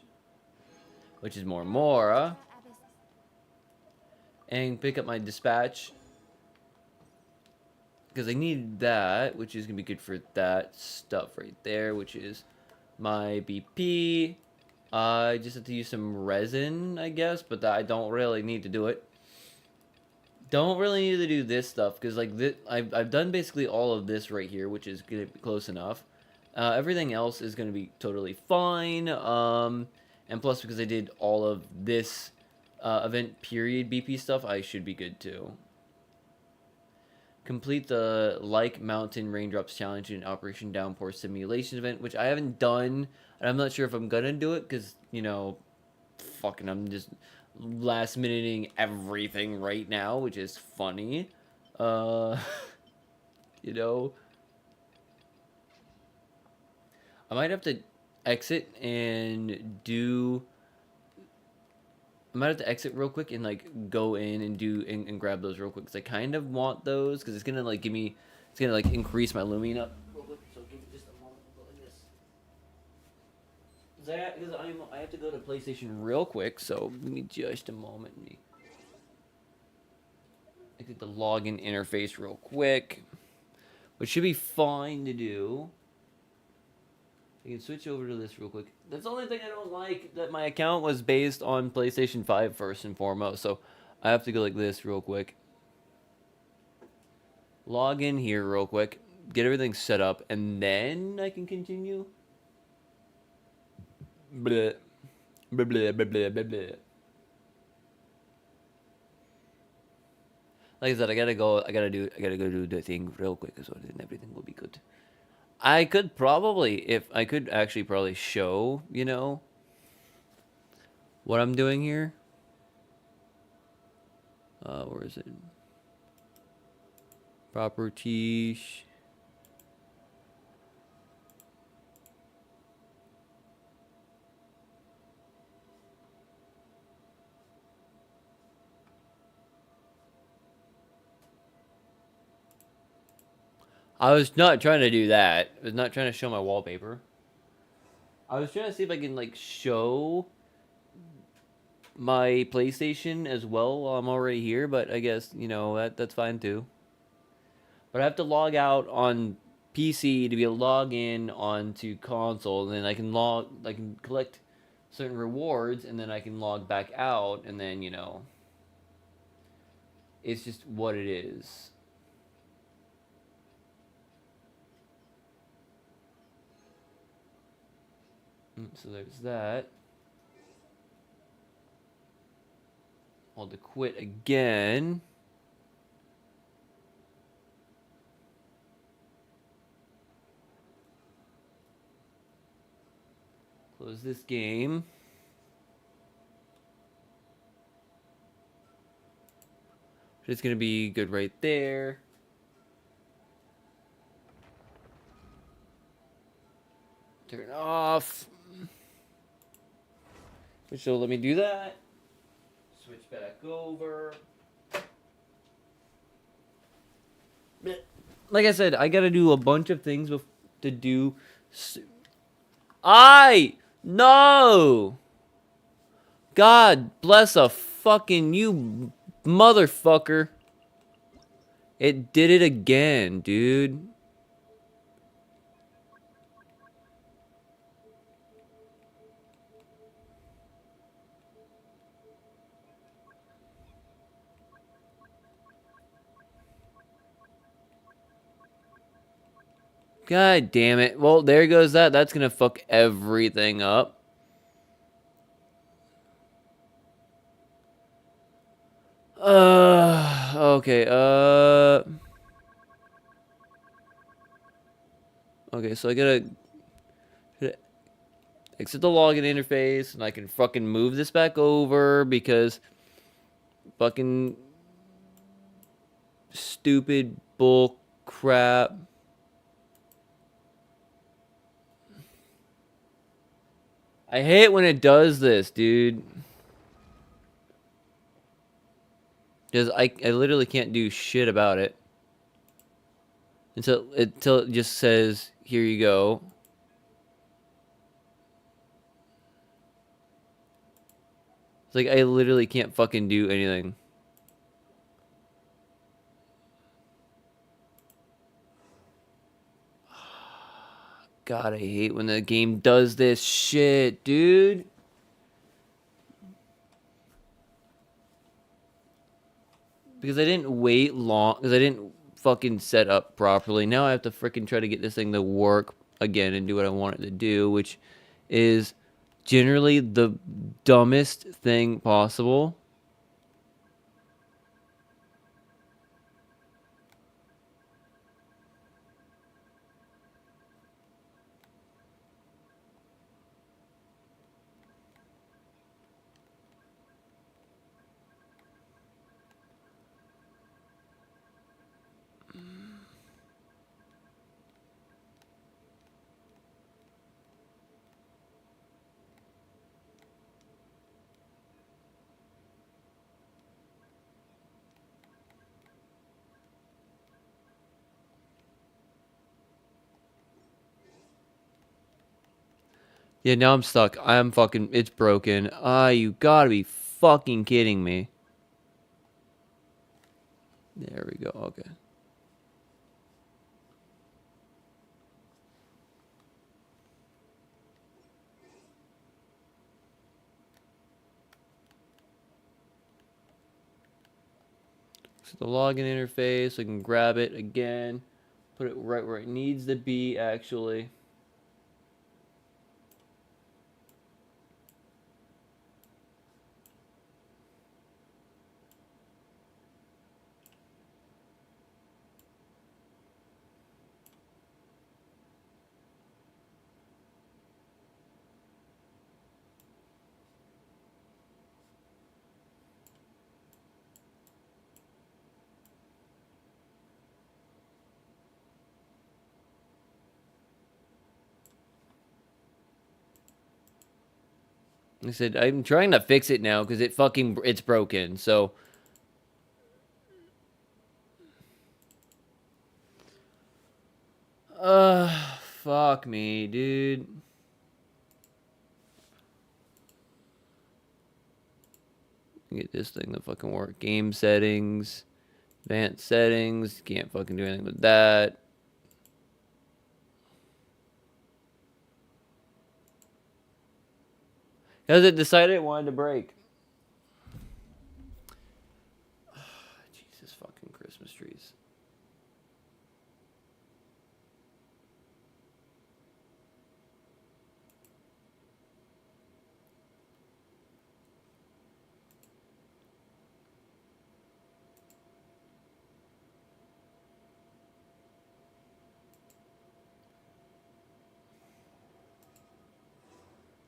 which is more Mora. And pick up my dispatch. Because I need that, which is going to be good for that stuff right there, which is my BP. I just have to use some resin, I guess, but I don't really need to do it. Don't really need to do this stuff, because like this, I've done basically all of this right here, which is going to be close enough. Everything else is going to be totally fine. And plus, because I did all of this event period BP stuff, I should be good too. Complete the Like Mountain Raindrops Challenge in Operation Downpour Simulation event, which I haven't done, and I'm not sure if I'm gonna do it, because, you know, fucking I'm just last-minuting everything right now, which is funny. You know, I might have to exit and do. I might have to exit real quick and like go in and do and grab those real quick because I kind of want those because it's gonna like give me, it's gonna like increase my looming up real quick. So give me just a moment. I'll go like this. Because I have to go to PlayStation real quick. So give me just a moment. I get the login interface real quick, which should be fine to do. I can switch over to this real quick. That's the only thing I don't like, that my account was based on PlayStation 5 first and foremost. So I have to go like this real quick. Log in here real quick. Get everything set up. And then I can continue. Bleh. Bleh, bleh, bleh, bleh, bleh, bleh. Like I said, I gotta go do the thing real quick so then everything will be good. I could probably, if I could actually probably show, you know, what I'm doing here. Where is it? Properties. I was not trying to do that. I was not trying to show my wallpaper. I was trying to see if I can like show my PlayStation as well while I'm already here, but I guess, you know, that's fine too. But I have to log out on PC to be able to log in onto console, and then I can collect certain rewards, and then I can log back out, and then, you know, it's just what it is. So there's that. I'll have to quit again. Close this game. It's gonna be good right there. Turn it off. Which will let me do that. Switch back over. Like I said, I gotta do a bunch of things to do. No! God bless a fucking you, motherfucker. It did it again, dude. God damn it. Well, there goes that. That's gonna fuck everything up. Okay, okay, so I gotta exit the login interface, and I can fucking move this back over because fucking stupid bull crap. I hate when it does this, dude. Because I literally can't do shit about it. Until it just says, here you go. It's like I literally can't fucking do anything. God, I hate when the game does this shit, dude. Because I didn't wait long, because I didn't fucking set up properly. Now I have to freaking try to get this thing to work again and do what I want it to do, which is generally the dumbest thing possible. Yeah, now I'm stuck. I'm fucking... It's broken. Ah, you gotta be fucking kidding me. There we go. Okay. So the login interface, I can grab it again. Put it right where it needs to be, actually. I said, I'm trying to fix it now because it's broken. So, fuck me, dude. Get this thing to fucking work. Game settings, advanced settings. Can't fucking do anything with that. Because it decided it wanted to break. Jesus fucking Christmas trees.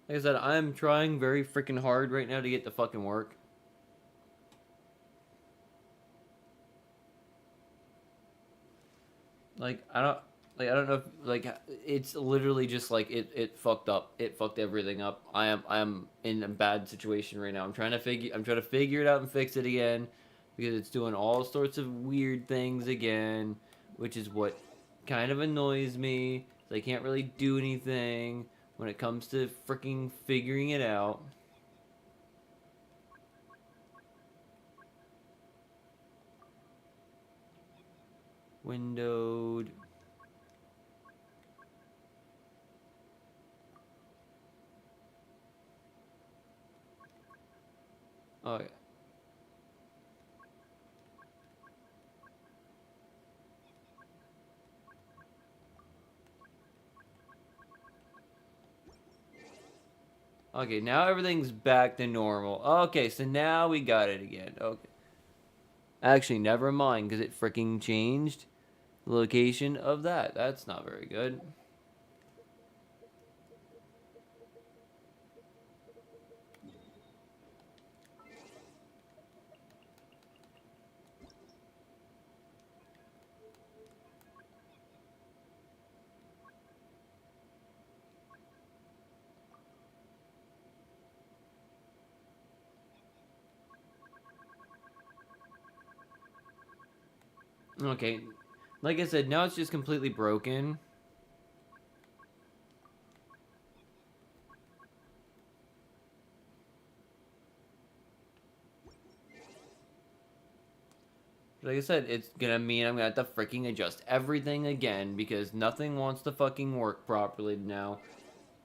Like I said, I'm trying very freaking hard right now to get the fucking work. Like I don't know if, like it's literally just like it fucked up. It fucked everything up. I am in a bad situation right now. I'm trying to figure it out and fix it again because it's doing all sorts of weird things again, which is what kind of annoys me. So I can't really do anything when it comes to freaking figuring it out. Windowed. Okay. Okay, now everything's back to normal. Okay, so now we got it again. Okay. Actually, never mind, because it freaking changed the location of that. That's not very good. Okay, like I said, now it's just completely broken. Like I said, it's gonna mean I'm gonna have to freaking adjust everything again because nothing wants to fucking work properly now.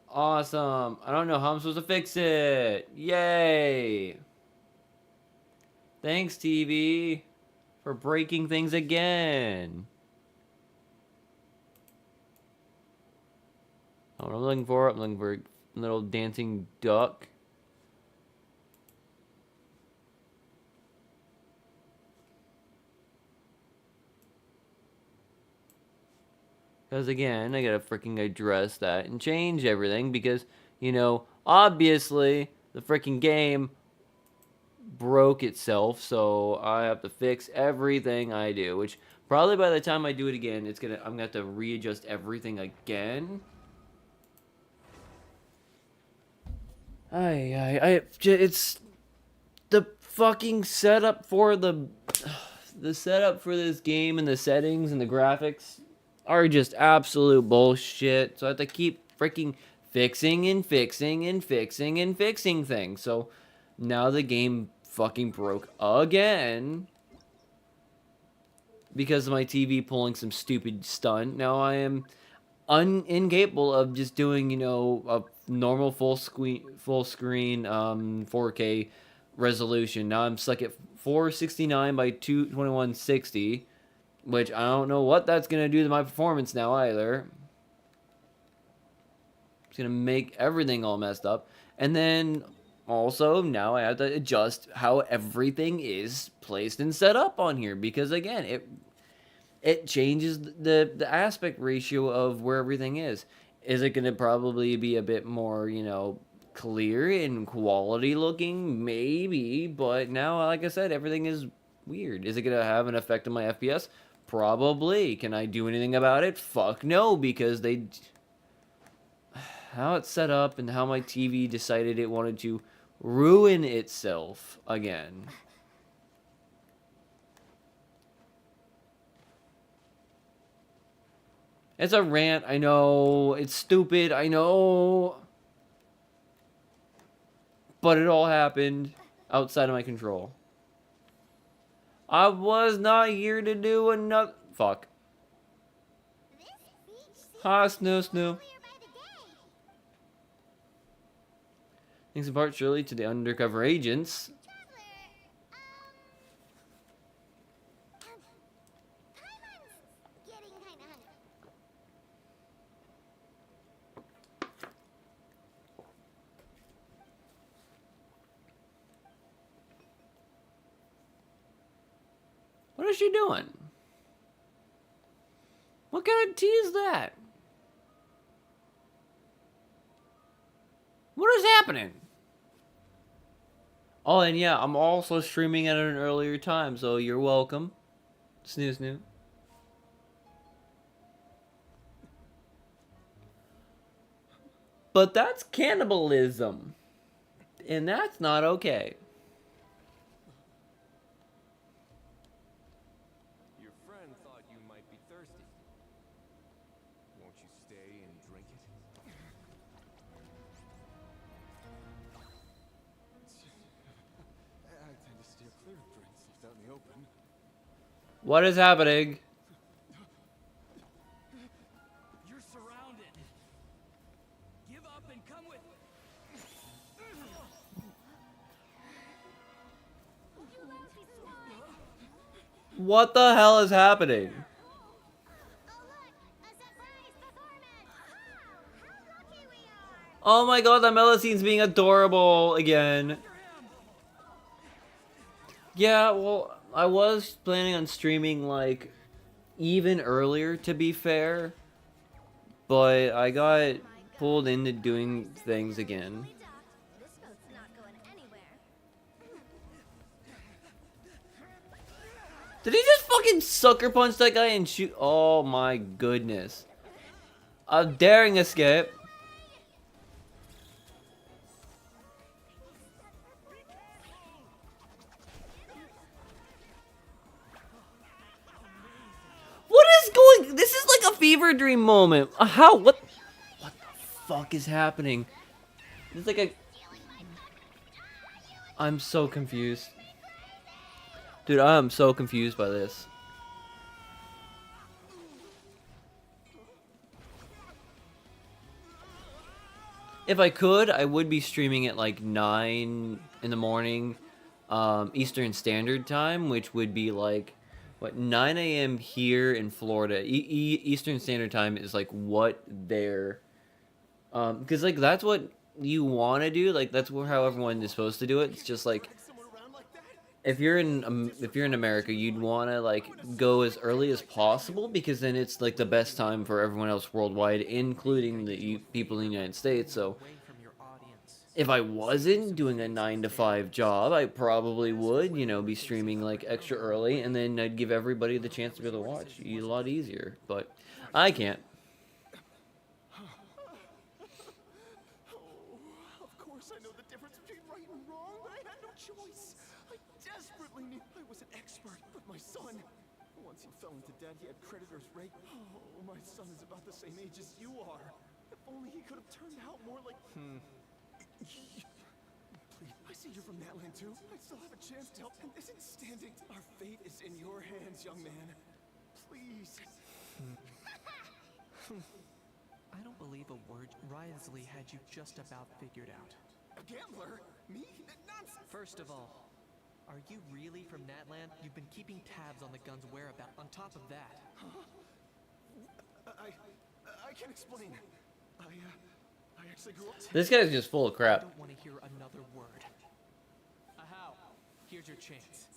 Awesome. I don't know how I'm supposed to fix it. Yay. Thanks, TV, for breaking things again. Oh, what I'm looking for, I'm looking for a little dancing duck. Because again, I gotta freaking address that and change everything because, you know, obviously the freaking game broke itself, so I have to fix everything I do, which probably by the time I do it again, I'm gonna have to readjust everything again. It's the fucking setup for the setup for this game and the settings and the graphics are just absolute bullshit. So I have to keep freaking fixing and fixing and fixing and fixing things. So now the game fucking broke again because of my TV pulling some stupid stunt. Now I am incapable of just doing, you know, a normal full screen 4K resolution. Now I'm stuck at 469 by 2160, which I don't know what that's gonna do to my performance now either. It's gonna make everything all messed up, and then also now I have to adjust how everything is placed and set up on here because again it changes the aspect ratio of where everything is. Is it going to probably be a bit more, you know, clear and quality looking? Maybe, but now, like I said, everything is weird. Is it going to have an effect on my FPS? Probably. Can I do anything about it? Fuck no, because how it's set up and how my TV decided it wanted to ruin itself again. It's a rant, I know. It's stupid, I know. But it all happened outside of my control. I was not here to do another... Fuck. Ha, snoo, snoo. Thanks in part, surely, to the undercover agents. What is she doing? What kind of tea is that? What is happening? Oh, and yeah, I'm also streaming at an earlier time, so you're welcome. Snoo snoo. But that's cannibalism. And that's not okay. Your friend thought you might be thirsty. Won't you stay and drink it? I tend to steer clear of drinks left out in the open. What is happening? You're surrounded. Give up and come with me. What the hell is happening? Oh my god, that Melusines being adorable again. Yeah, well, I was planning on streaming, like, even earlier, to be fair. But I got pulled into doing things again. Did he just fucking sucker punch that guy and shoot? Oh my goodness. A daring escape. What is going? This is like a fever dream moment. How? What the fuck is happening? It's like a... I'm so confused. Dude, I am so confused by this. If I could, I would be streaming at like 9 in the morning, Eastern Standard Time, which would be like, what, 9 a.m. here in Florida. Eastern Standard Time is like what they're, because like that's what you want to do. Like that's how everyone is supposed to do it. It's just like, if you're in America, you'd want to like go as early as possible because then it's like the best time for everyone else worldwide, including the people in the United States. So if I wasn't doing a 9 to 5 job, I probably would, you know, be streaming like extra early, and then I'd give everybody the chance to be able to watch. It'd be a lot easier, but I can't. Of course I know the difference between right and wrong, but I had no choice. I desperately knew I was an expert, but my son, once he fell into debt, he had creditors raped. Oh, my son is about the same age as you are. If only he could have turned out more like... Please, I see you're from that land too. I still have a chance to help, and isn't standing. Our fate is in your hands, young man. Please. I don't believe a word. Wriothesley had you just about figured out. A gambler? Me? Nonsense. First of all, are you really from Natland? You've been keeping tabs on the gun's whereabouts. On top of that, I can explain. I actually grew up... This guy's just full of I crap. don't want to hear another word. Ahau, here's your chance.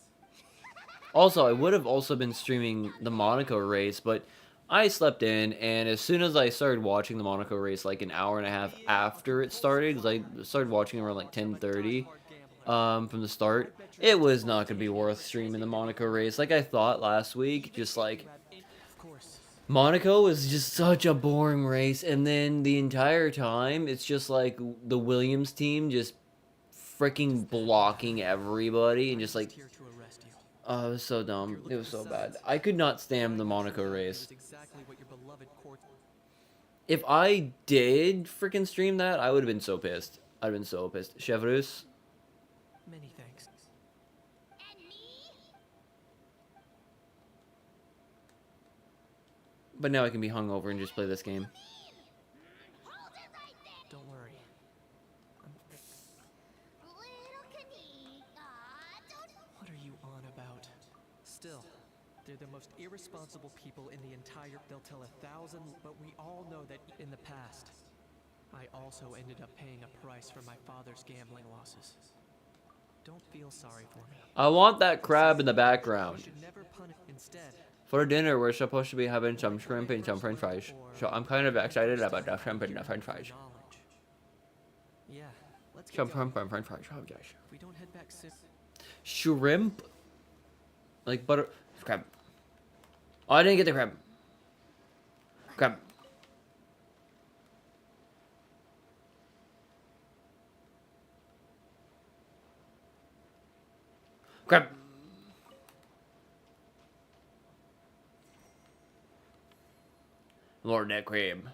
Also, I would have also been streaming the Monaco race, but I slept in, and as soon as I started watching the Monaco race, like an hour and a half after it started, because I started watching around like 10:30 from the start, it was not going to be worth streaming the Monaco race. Like I thought last week, just like, Of course. Monaco was just such a boring race, and then the entire time, it's just like the Williams team just freaking blocking everybody, and just like, Here to arrest you. oh, it was so dumb. It was so bad. I could not stand the Monaco race. It's exactly what your beloved court. If I did freaking stream that, I would have been so pissed. I'd have been so pissed. Chevrus? Many thanks. And me? But now I can be hungover and just play this game. Hold it right there! Don't worry. Little Kenny. Don't... What are you on about? Still, they're the most irresponsible people in the entire... They'll tell 1,000, but we all know that in the past, I also ended up paying a price for my father's gambling losses. Don't feel sorry for me. I want that crab in the You background. should never punish. Instead, For dinner, we're supposed to be having some shrimp and some french fries. So I'm kind of excited about the shrimp and the french fries. knowledge. Yeah, let's get Shrimp going. and french fries. Oh, gosh. If we don't head back soon. Shrimp? Like butter... Crab. Oh, I didn't get the crab. Crab. Crab. More than that crab.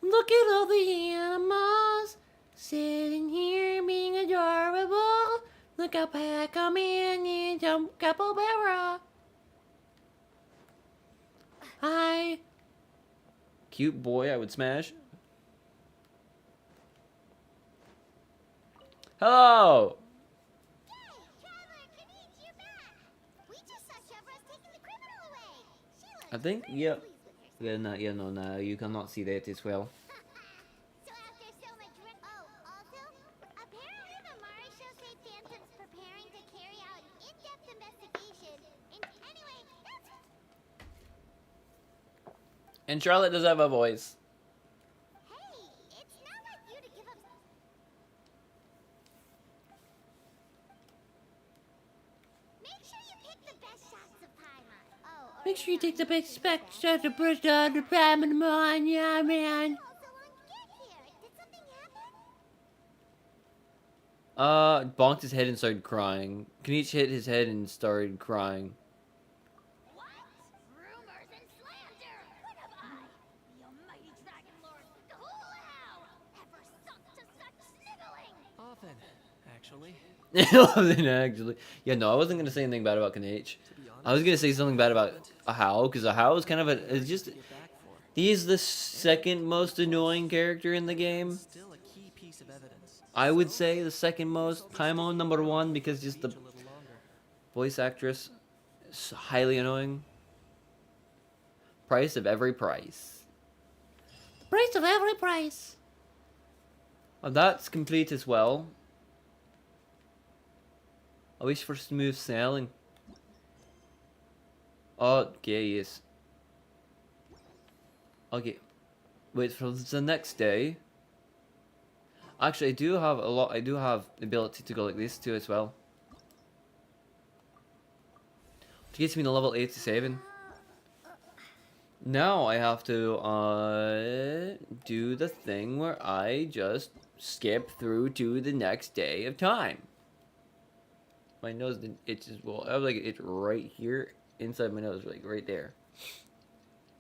Look at all the animals sitting here being adorable. Look how Pac-Man and some capybara. Hi. Cute boy, I would smash. Hello. Hey, Traveler, Kenny, you're back! We just saw Chevrolet's taking the criminal away! She looks I think, pretty yeah. pleased with herself. Yeah, no, you cannot see that as well. So after so much also, apparently the Mari show say Phantom's preparing to carry out an in-depth investigation. And anyway, that's... And Charlotte does have a voice. Hey, it's not like you to give up... Make sure you pick the best shots of Paimon. Oh, or Make sure you take the big spec shot to push on the prime and on, yeah, man. So long to get here. Did something happen? Bonked his head and started crying. Kanichi hit his head and started crying. What? Rumors and slander! What have I, the almighty Dragon Lord, Gahulahau, ever sunk to such sniveling? Often, actually. It wasn't actually. Yeah, no, I wasn't gonna say anything bad about Kanichi. To be honest, I was gonna say something bad about Ahau, because Ahau is kind of a. It's just. get back for. He's the second most annoying character in the game. Still a key piece of evidence. I would say the second most. Paimon number one, because just the Each a little longer. voice actress is highly annoying. Price of every price. Price of every price. Oh, that's complete as well. I wish for smooth sailing. Okay, yes. Okay. Wait for the next day. Actually, I do have a lot. I do have the ability to go like this too as well. Which gets me to level 87. Now I have to do the thing where I just skip through to the next day of time. My nose didn't itch as well. I have like it itch right here inside my nose, like right there.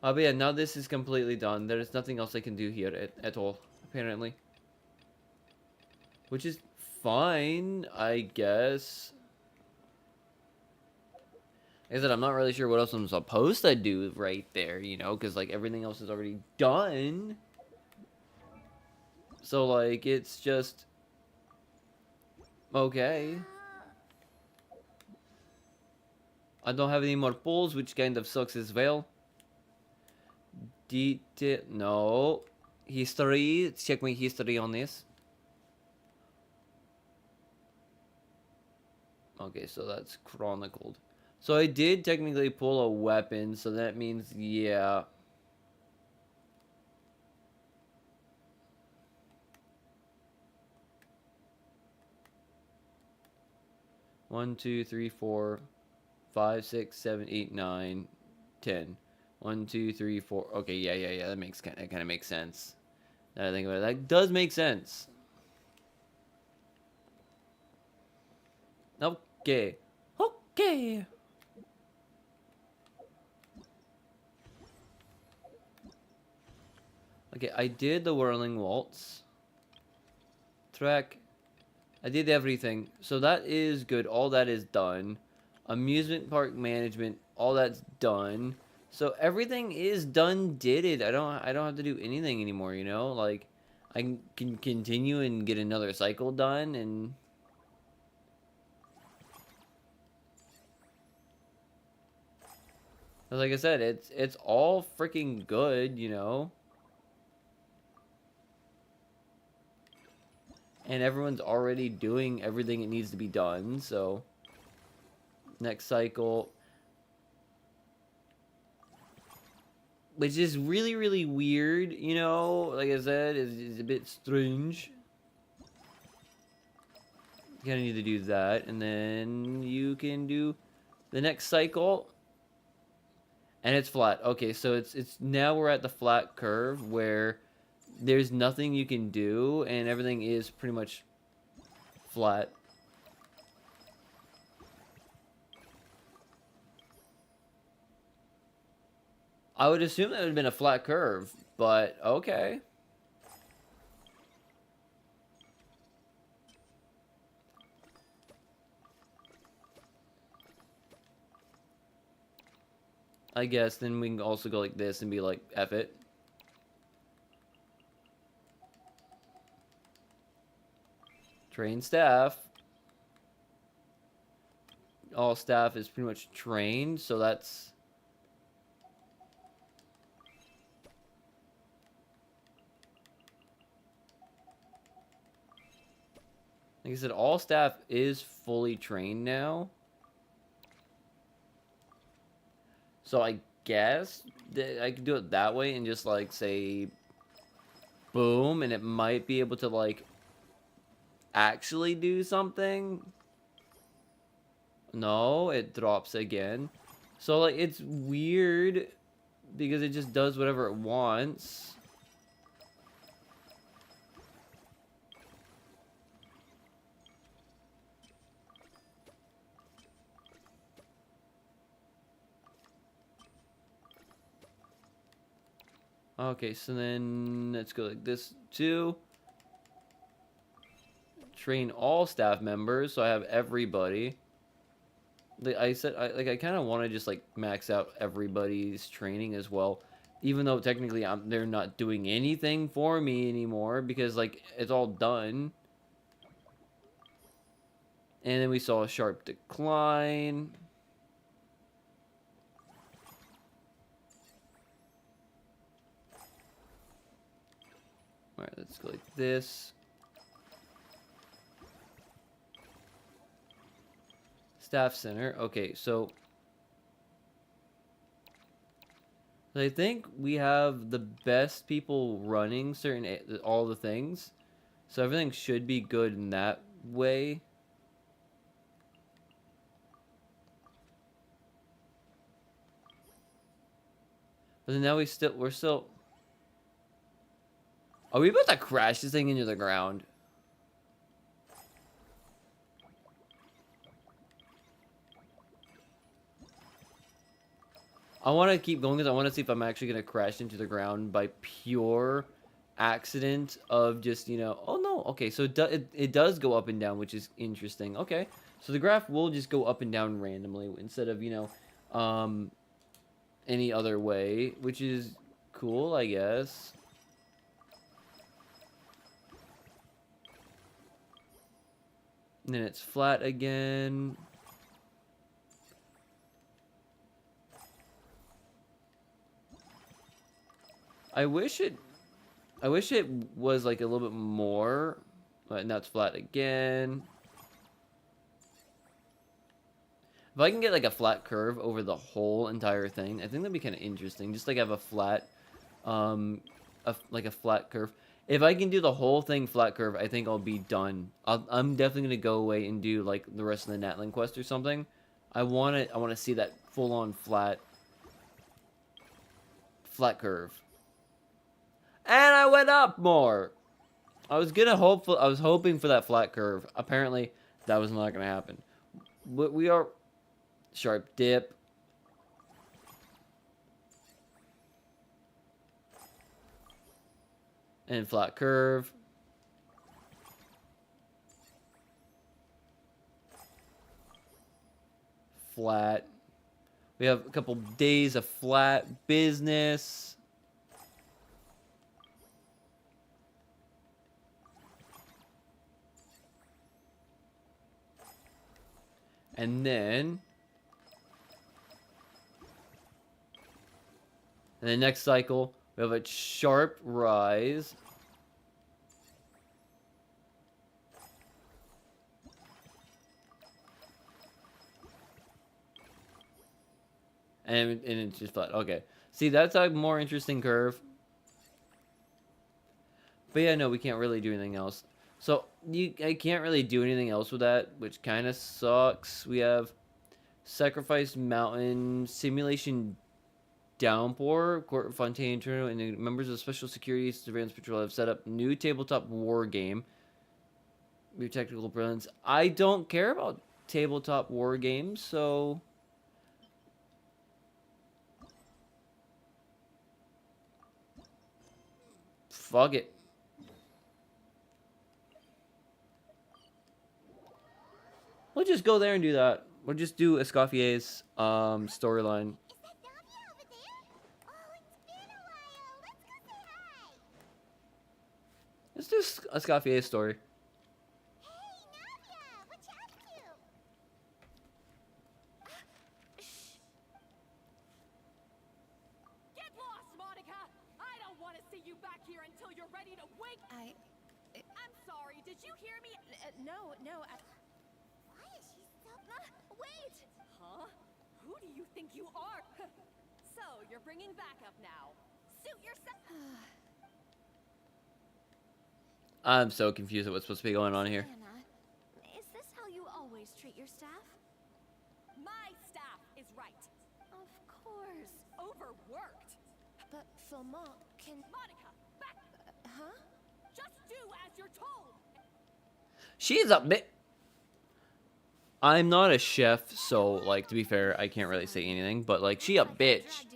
But yeah, now this is completely done. There is nothing else I can do here at all, apparently. Which is fine, I guess. Like I said, I'm not really sure what else I'm supposed to do right there, you know, because, like, everything else is already done. So, like, it's just... okay. I don't have any more pulls, which kind of sucks as well. Detail... no. History. Let's check my history on this. Okay, so that's chronicled. So I did technically pull a weapon, so that means, yeah. One, two, three, 4, 5, 6, 7, 8, 9, 10. 1, 2, 3, 4. Okay, yeah. That kind of makes sense. Now that I think about it, that does make sense. Okay. Okay. Okay, I did the whirling waltz. Track. I did everything. So that is good. All that is done. Amusement park management. All that's done. So everything is done. Did it? I don't have to do anything anymore. You know, like I can continue and get another cycle done and. Like I said, it's all freaking good, you know. And everyone's already doing everything it needs to be done, so next cycle, which is really, really weird, you know. Like I said, is a bit strange. You kind of need to do that, and then you can do the next cycle. And it's flat. Okay, so it's now we're at the flat curve where there's nothing you can do and everything is pretty much flat. I would assume that would have been a flat curve, but okay. I guess then we can also go like this and be like, F it. Train staff. All staff is pretty much trained, so that's... like I said, all staff is fully trained now. So I guess that I could do it that way and just like say boom, and it might be able to like actually do something. No, it drops again. So like it's weird because it just does whatever it wants. Okay, so then let's go like this too. Train all staff members, so I have everybody. Like I said, I kind of want to just like max out everybody's training as well, even though technically they're not doing anything for me anymore because like it's all done. And then we saw a sharp decline. All right, let's go like this. Staff center. Okay, so I think we have the best people running all the things. So everything should be good in that way. But then now we're still... are we about to crash this thing into the ground? I want to keep going because I want to see if I'm actually going to crash into the ground by pure accident of just, you know, oh no, okay, so it does go up and down, which is interesting. Okay, so the graph will just go up and down randomly instead of, you know, any other way, which is cool, I guess. And then it's flat again. I wish it was like a little bit more, but now it's flat again. If I can get like a flat curve over the whole entire thing, I think that'd be kind of interesting. Just like have a flat, like a flat curve. If I can do the whole thing flat curve, I think I'll be done. I'm definitely gonna go away and do like the rest of the Natlan quest or something. I want to see that full on flat curve. And I went up more. I was hoping for that flat curve. Apparently, that was not gonna happen. But we are sharp dip. And flat curve. Flat. We have a couple days of flat business. And then in the next cycle, we have a sharp rise. And it's just flat. Okay. See, that's a more interesting curve. But yeah, no, we can't really do anything else. So, I can't really do anything else with that, which kind of sucks. We have Sacrifice Mountain, Simulation Downpour, Court Fontaine Inferno, and the members of Special Security Surveillance Patrol have set up new tabletop war game. Your technical brilliance. I don't care about tabletop war games, so... Fuck it. We'll just go there and do that. We'll just do Escoffier's storyline. Is that Navia over there? Oh, it's been a while. Let's go say hi. Let's do Escoffier's story. Hey, Navia, what you up to? Shh. Get lost, Monica! I don't want to see you back here until you're ready to wake. I'm sorry, did you hear me? No. Why is she so... Wait! Huh? Who do you think you are? So, you're bringing backup now. Suit yourself. I'm so confused at what's supposed to be going on here. Anna, is this how you always treat your staff? My staff is right. Of course. Overworked. But Philmont can... Monica, back! Huh? Just do as you're told! She's a bit... I'm not a chef, so, like, to be fair, I can't really say anything, but, like, she a bitch.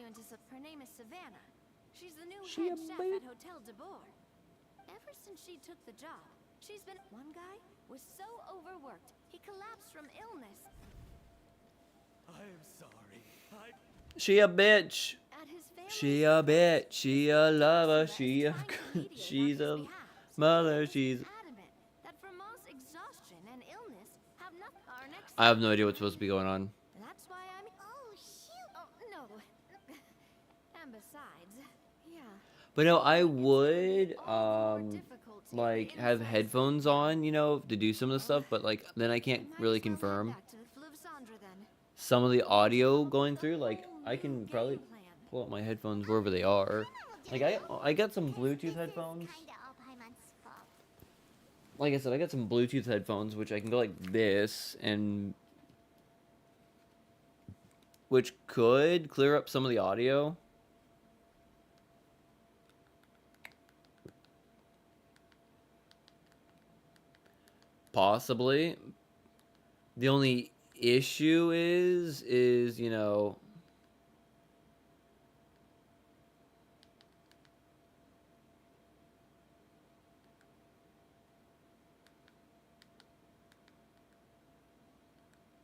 Her name is Savannah. She's the new She head a chef bitch. at Hotel de Boer. Ever since she took the job, she's been... One guy was so overworked, he collapsed from illness. I am sorry. She a bitch. At his family... She a bitch. She a lover. She a... She's a mother. She's... adamant that Vermont's exhaustion and illness have not... Our next... I have no idea what's supposed to be going on. That's why I'm... Oh, shoot! Oh, no. And besides, yeah... But no, I would, like, have headphones on, you know, to do some of the stuff, but, like, then I can't really confirm some of the audio going through. Like, I can probably pull up my headphones wherever they are. Like, I got some Bluetooth headphones. Kinda all Paimon's fault. Like I said, I got some Bluetooth headphones, which I can go like this, and which could clear up some of the audio. Possibly. The only issue is, you know,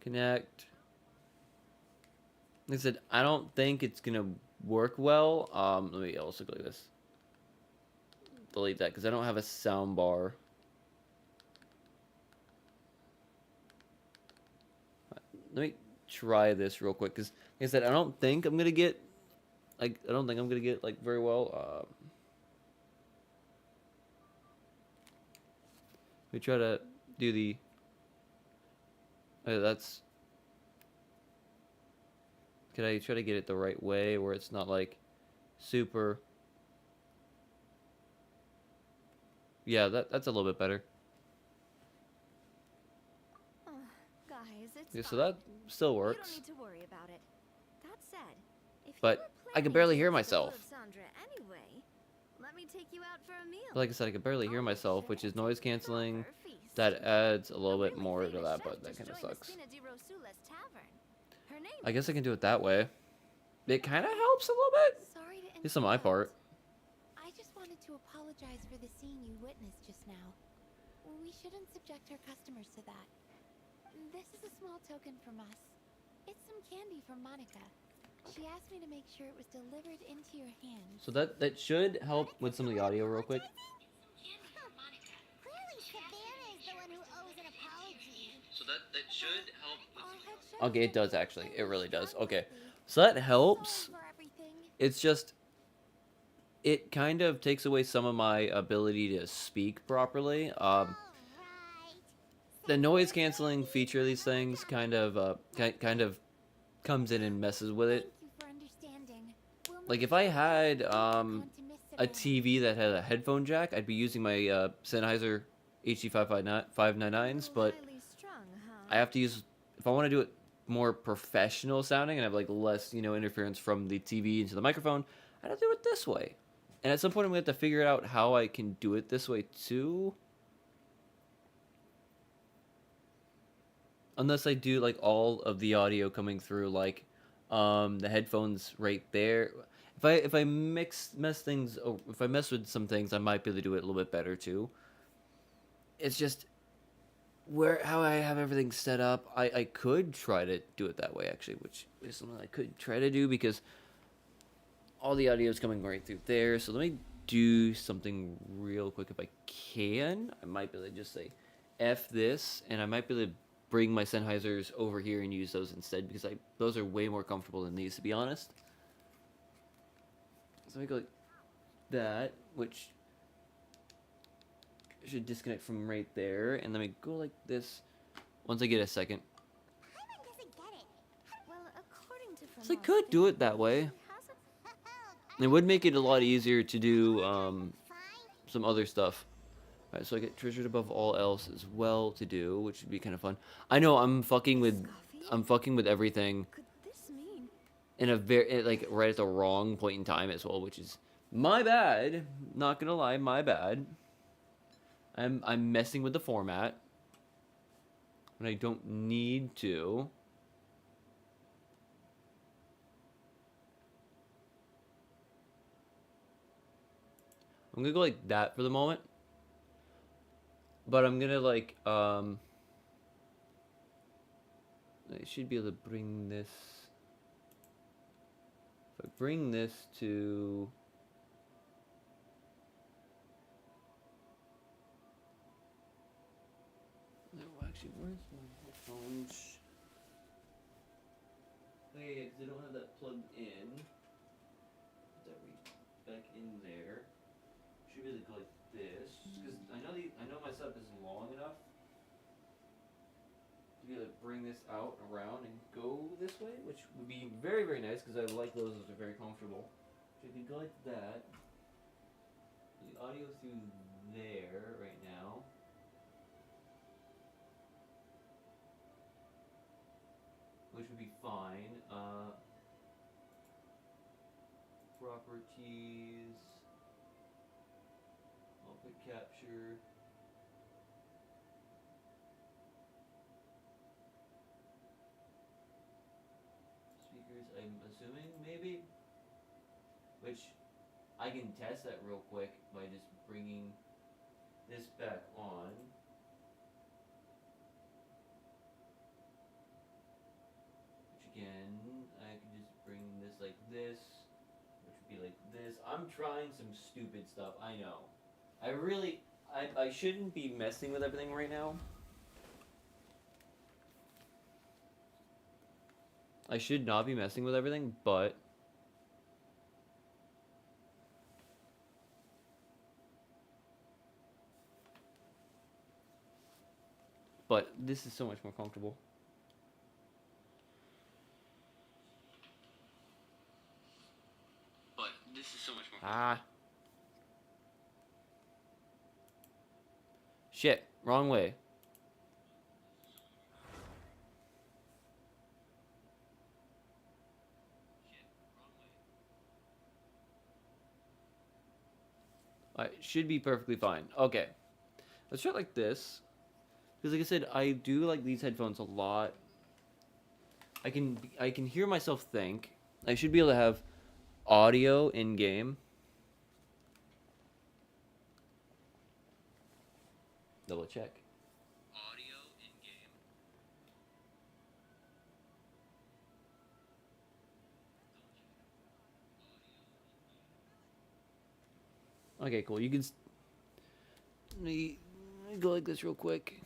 Connect. Like I said, I don't think it's gonna work well. Let me also go like this. Delete that because I don't have a sound bar. Let me try this real quick because, like I said, I don't think I'm gonna get like very well. We try to do the. That's. Could I try to get it the right way where it's not like super? Yeah, that's a little bit better. Guys, it's Yeah, so that still You works. don't need to worry about it. That said, if But you were I can planning barely to hear explode myself. Sandra anyway, let me take you out for a meal. But like I said, I can barely hear I'll make myself, sure which is it's a noise canceling. proper feast. That adds a little A bit really more to famous that, chef but that just kind of joined the sucks. Spina di Rosula's tavern. Her name I guess I is- can do it that way. It kind of helps a little bit. Sorry to At least on my interrupt. part. I just wanted to apologize for the scene you witnessed just now. We shouldn't subject our customers to that. This is a small token from us. It's some candy from Monica. She asked me to make sure it was delivered into your hands. So that should help with some of the audio real quick. Clearly, Savannah is the one who owes an apology. So that should help. Our head chef Okay, it said does you actually. It always really does. done Okay, lately. so that helps. Sorry for everything. It's just it kind of takes away some of my ability to speak properly. Alright. The noise canceling feature of these things kind of comes in and messes with it. Thank you for understanding. We'll Like make if I sure had to a Miss Savannah. TV that had a headphone jack, I'd be using my Sennheiser HD599s, but Highly strung, huh? I have to use if I want to do it more professional sounding and have like less, interference from the TV into the microphone, I have to do it this way. And at some point I'm going to have to figure out how I can do it this way too. Unless I do like all of the audio coming through like the headphones right there. If I mess with some things, I might be able to do it a little bit better too. It's just how I have everything set up. I could try to do it that way actually, which is something I could try to do because all the audio is coming right through there. So let me do something real quick if I can. I might be able to just say F this, and I might be able to bring my Sennheisers over here and use those instead because those are way more comfortable than these, to be honest. So let me go like that, which should disconnect from right there, and let me go like this once I get a second. Paimon doesn't get it. Well, according to So I could do it that way. It would make it a lot easier to do Fine. some other stuff. Alright, so I get treasured above all else as well to do, which would be kind of fun. I know I'm fucking with everything Could this mean? in a very like right at the wrong point in time as well, which is my bad. Not gonna lie, my bad. I'm messing with the format when I don't need to. I'm gonna go like that for the moment. But I'm gonna like I should be able to bring this. If I bring this to no, actually, where's my headphones? Oh yeah, because I don't have that plugged in. Put that back in there. Should be able to go like this, because I know my setup isn't long enough to be able to bring this out around and go this way, which would be very, very nice because I like those are very comfortable. So you can go like that. The audio through there right now. Which would be fine. Properties. Output capture. Speakers, I'm assuming, maybe? Which, I can test that real quick by just bringing this back on. this, which would be like this. I'm trying some stupid stuff. I know. I shouldn't be messing with everything right now. I should not be messing with everything, but this is so much more comfortable. But this is so much more comfortable. Shit, wrong way. Alright, should be perfectly fine. Okay. Let's try it like this. Because like I said, I do like these headphones a lot. I can hear myself think. I should be able to have audio in game. Double check. Audio in game. Okay, cool. You can let me go like this real quick.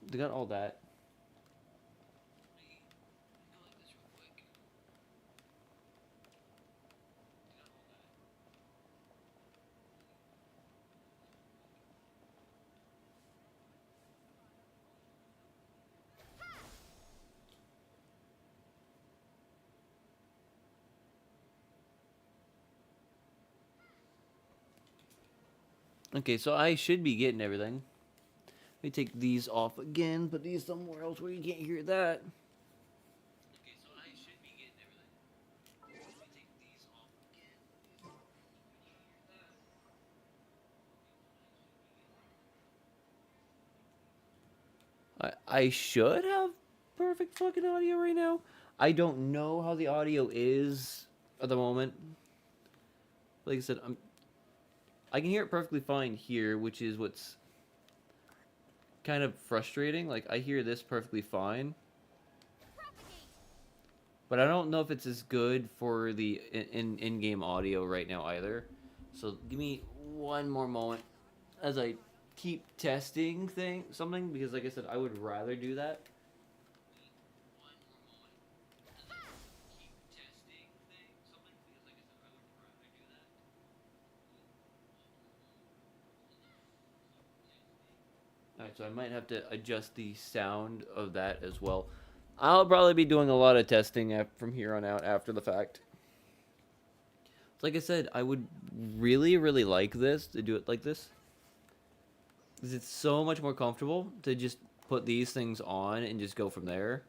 They got all that. Okay, so I should be getting everything. Let me take these off again, put these somewhere else where you can't hear that. Okay, so I should be getting everything. Let me take these off again. I should have perfect fucking audio right now. I don't know how the audio is at the moment. Like I said, I can hear it perfectly fine here, which is what's kind of frustrating. Like, I hear this perfectly fine. But I don't know if it's as good for the in-game audio right now either. So give me one more moment as I keep testing something, because like I said, I would rather do that. Alright, so I might have to adjust the sound of that as well. I'll probably be doing a lot of testing from here on out after the fact. Like I said, I would really, really like this, to do it like this. Because it's so much more comfortable to just put these things on and just go from there.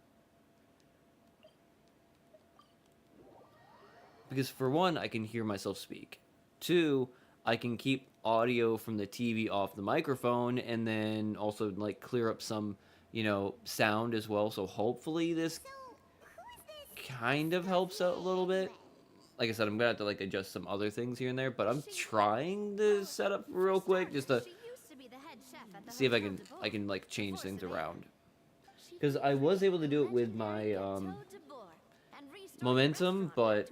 Because for one, I can hear myself speak. Two, I can keep audio from the TV off the microphone and then also like clear up some, you know, sound as well. So hopefully this kind of helps out a little bit. Like I said, I'm gonna have to like adjust some other things here and there, but I'm trying to set up real quick just to see if I can like change things around. Because I was able to do it with my momentum, but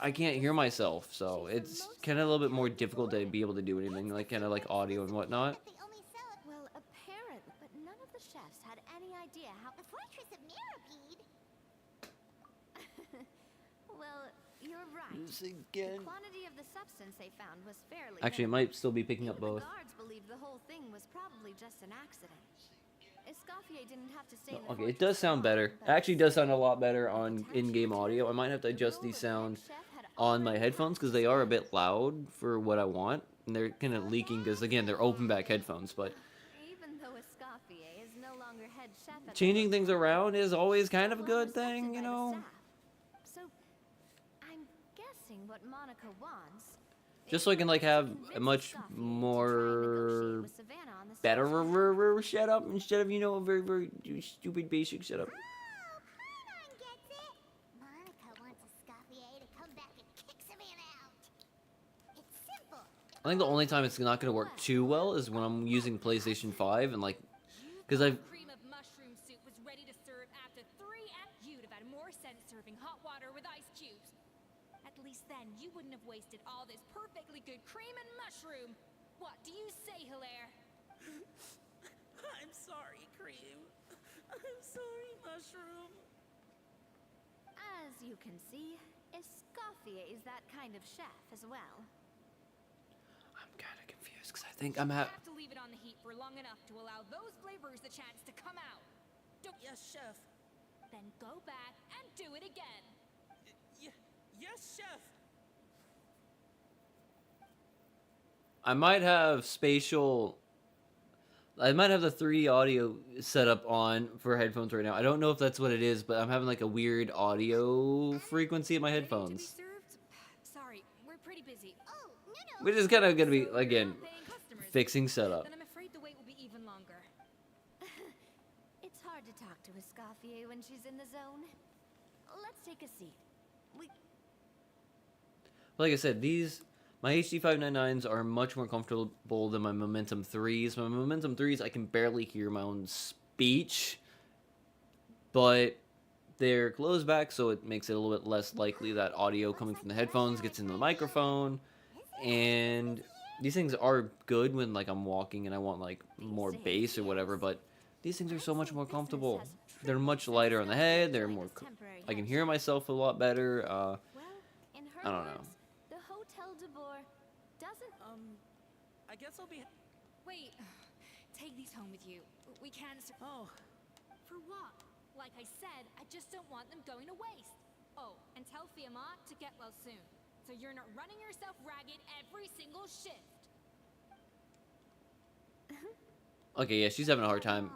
I can't hear myself, so it's kind of a little bit more difficult to be able to do anything like kind of like audio and whatnot. Well, apparently, but none of the chefs had any idea how the fortress of Mirapede. Well, you're right. Again. The quantity of the substance they found was fairly. Actually, it might still be picking up both. The guards believed the whole thing was probably just an accident. Escoffier didn't have to stay in the Okay, it does sound better. It actually does sound a lot better on in-game audio. I might have to adjust the sound on my headphones because they are a bit loud for what I want. And they're kind of leaking because, again, they're open-back headphones. But even though Escoffier is no longer head chef at changing things around is always kind of a good thing, you know? So, I'm guessing what Monica wants. Just so I can, like, have a much more better setup instead of, you know, a very, very stupid basic setup. Oh, Paimon gets it. Monica wants Escoffier to come back and kick Savannah out. It's simple. I think the only time it's not going to work too well is when I'm using PlayStation 5 and, like, because I've... Cream of mushroom soup was ready to serve after 3 you to serving hot water with ice cubes. At least then you wouldn't have wasted all this perfectly good cream and mushroom. What do you say, Hilaire? I'm sorry, Cream. I'm sorry, Mushroom. As you can see, Escoffier is that kind of chef as well. I'm kind of confused because I think I'm You at. have to leave it on the heat for long enough to allow those flavors the chance to come out. Yes, Chef. Then go back and do it again. Yes, Chef. I might have spatial. I might have the 3D audio set up on for headphones right now. I don't know if that's what it is, but I'm having like a weird audio frequency in my Ready to be headphones. served? Sorry, we're pretty busy. Oh, no. Which is kind of going to be, So you're again, not paying customers. fixing setup. Then I'm afraid the wait will be even longer. It's hard to talk to Escoffier when she's in the zone. Let's take a seat. Like I said, my HD 599s are much more comfortable than my Momentum 3s. My Momentum 3s, I can barely hear my own speech, but they're closed back, so it makes it a little bit less likely that audio coming from the headphones gets into the microphone. And these things are good when like I'm walking and I want like more bass or whatever, but these things are so much more comfortable. They're much lighter on the head. They're more. I can hear myself a lot better. Well, in her I don't know. words, the Hotel de Boer doesn't. I guess I'll be. Wait, take these home with you. We can't. Oh, For what? Like I said, I just don't want them going to waste. Oh, and tell Fiamma to get well soon, so you're not running yourself ragged every single shift. Okay, yeah, she's having a hard time.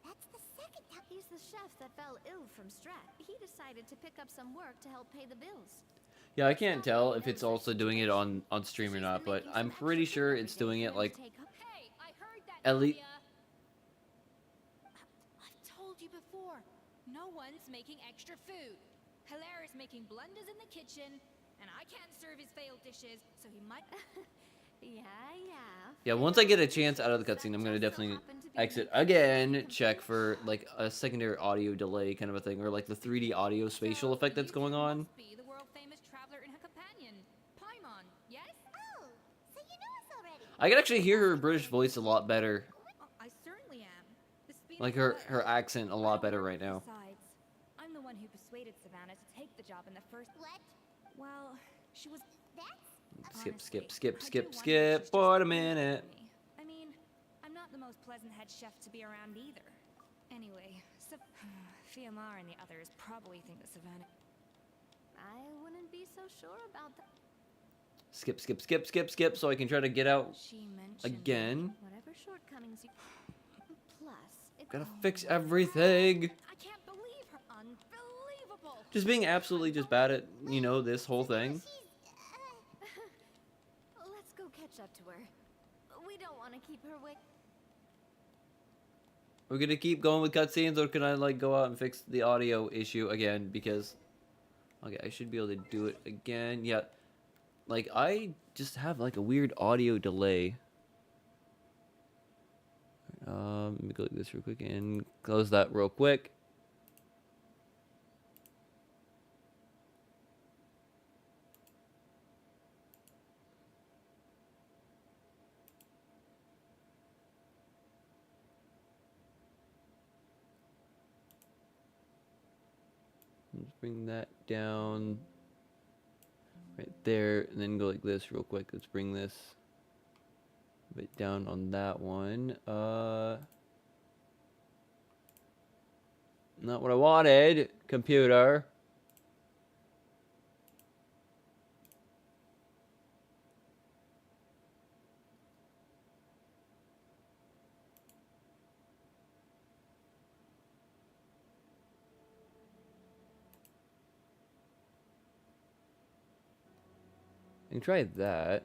That's the second time. He's the chef that fell ill from Strat. He decided to pick up some work to help pay the bills. Yeah, I can't tell if it's also doing it on stream or not, but I'm pretty sure it's doing it like Hey, I heard that. at least. Nadia. I've told you before, no one's making extra food. Hilaire is making blunders in the kitchen, and I can't serve his failed dishes, so he might. Yeah. Yeah, once I get a chance out of the cutscene, I'm gonna definitely exit again, check for like a secondary audio delay kind of a thing, or like the 3D audio spatial effect that's going on. Must be the world-famous traveler and her companion, Paimon. Yes? Oh, so you know us already. I can actually hear her British voice a lot better, I certainly am. The speed like of her accent a lot better right now. Besides, I'm the one who persuaded Savannah to take the job in the first. What? Well, she was. That's Skip for a minute. I mean, I'm not the most pleasant head chef to be around either. Anyway, Fiamma and the others probably think that Savannah. I wouldn't be so sure about that. Skip, so I can try to get out She mentioned again. Whatever shortcomings you. Plus, it's Gotta fix everything. I can't believe her. Unbelievable. Just being absolutely just bad at, you know, this whole thing. Let's go catch up to her. We don't want to keep her wait. We're gonna keep going with cutscenes, or can I like go out and fix the audio issue again? Because okay, I should be able to do it again. Yeah, like I just have like a weird audio delay. Let me go like this real quick and close that real quick. Let's bring that down right there, and then go like this real quick. Let's bring this a bit down on that one. Not what I wanted, computer. I can try that.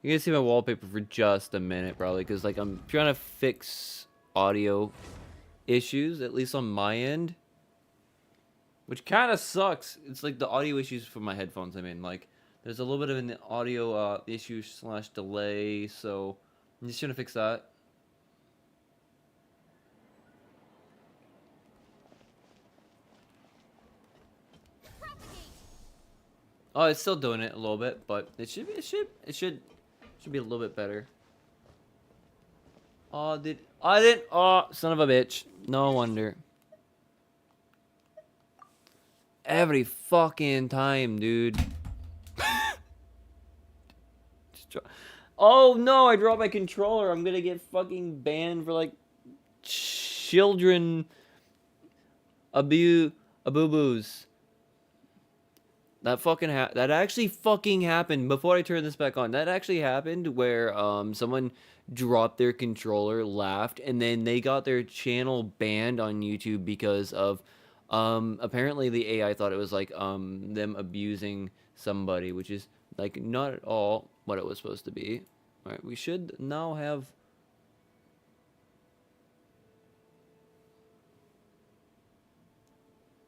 You're gonna see my wallpaper for just a minute, probably, because like I'm trying to fix audio issues, at least on my end, which kind of sucks. It's like the audio issues for my headphones. I mean, like there's a little bit of an audio issue / delay, so I'm just trying to fix that. Oh, it's still doing it a little bit, but it should be a little bit better. Oh, I didn't. Oh, son of a bitch. No wonder. Every fucking time, dude. Oh no, I dropped my controller. I'm gonna get fucking banned for like children aboo-boos. That actually fucking happened before I turn this back on. That actually happened where someone dropped their controller, laughed, and then they got their channel banned on YouTube because of apparently the AI thought it was like them abusing somebody, which is like not at all what it was supposed to be. All right, we should now have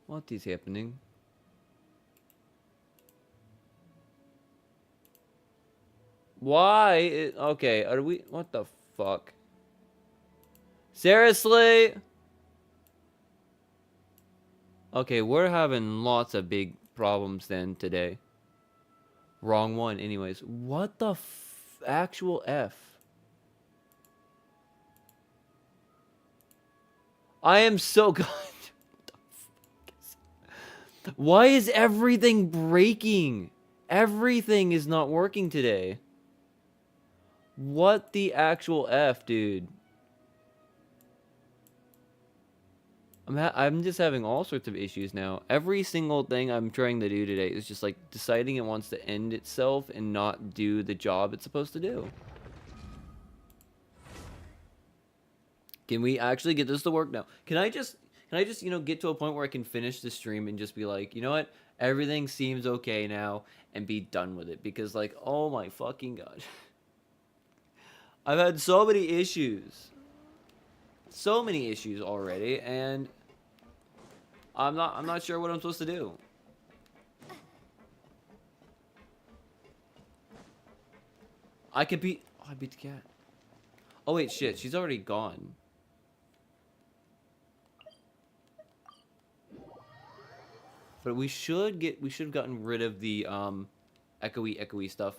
what is happening? Why? Okay, are we? What the fuck? Seriously? Okay, we're having lots of big problems then today. Wrong one. Anyways, what the actual F? I am so good. Why is everything breaking? Everything is not working today. What the actual F, dude? I'm just having all sorts of issues now. Every single thing I'm trying to do today is just like deciding it wants to end itself and not do the job it's supposed to do. Can we actually get this to work now? Can I just, you know, get to a point where I can finish the stream and just be like, you know what? Everything seems okay now and be done with it, because like, oh my fucking god. I've had so many issues. So many issues already, and I'm not sure what I'm supposed to do. I could beat I beat the cat. Oh wait, shit, she's already gone. But we should have gotten rid of the echoey stuff.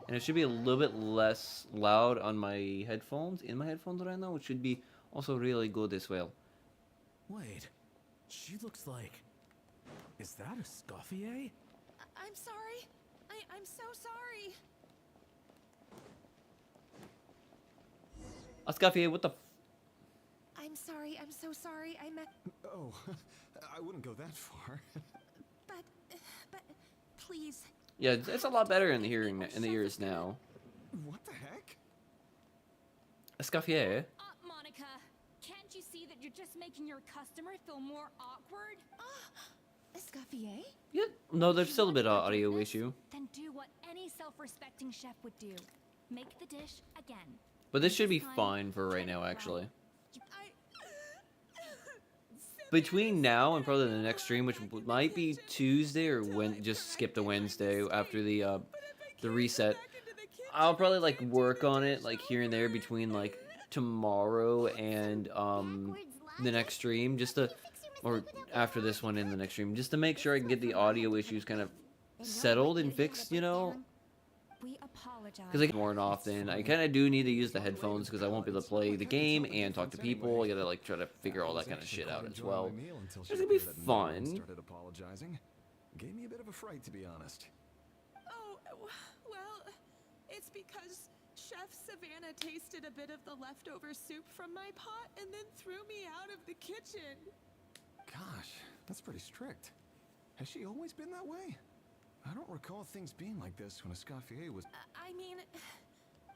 And it should be a little bit less loud on my headphones, in my headphones right now, which should be also really good as well. Wait, she looks like... Is that a Scoffier? I'm sorry. I'm so sorry. Ascafie, what the I'm sorry. I'm so sorry. I meant... Oh, I wouldn't go that far. But please. Yeah, it's a lot better in the ears now. What the heck? Escoffier. Monica, can't you see that you're just making your customer feel more awkward? Escoffier? Yeah, no, there's still a bit of audio issue. Then do what any self-respecting chef would do. Make the dish again. But this should be fine for right now, actually. Between now and probably the next stream, which might be Tuesday or just skip to Wednesday after the reset, I'll probably like work on it like here and there between like tomorrow and the next stream, just to, or after this one in the next stream, just to make sure I can get the audio issues kind of settled and fixed, you know. We apologize. Because I get more often, I kind of do need to use the headphones because I won't be able to play the game and talk to people. I gotta like try to figure all that kind of shit out as well. It's gonna be fun. Started apologizing. Gave me a bit of a fright, to be honest. Oh, well, it's because Chef Savannah tasted a bit of the leftover soup from my pot and then threw me out of the kitchen. Gosh, that's pretty strict. Has she always been that way? I don't recall things being like this when Escoffier was... I mean,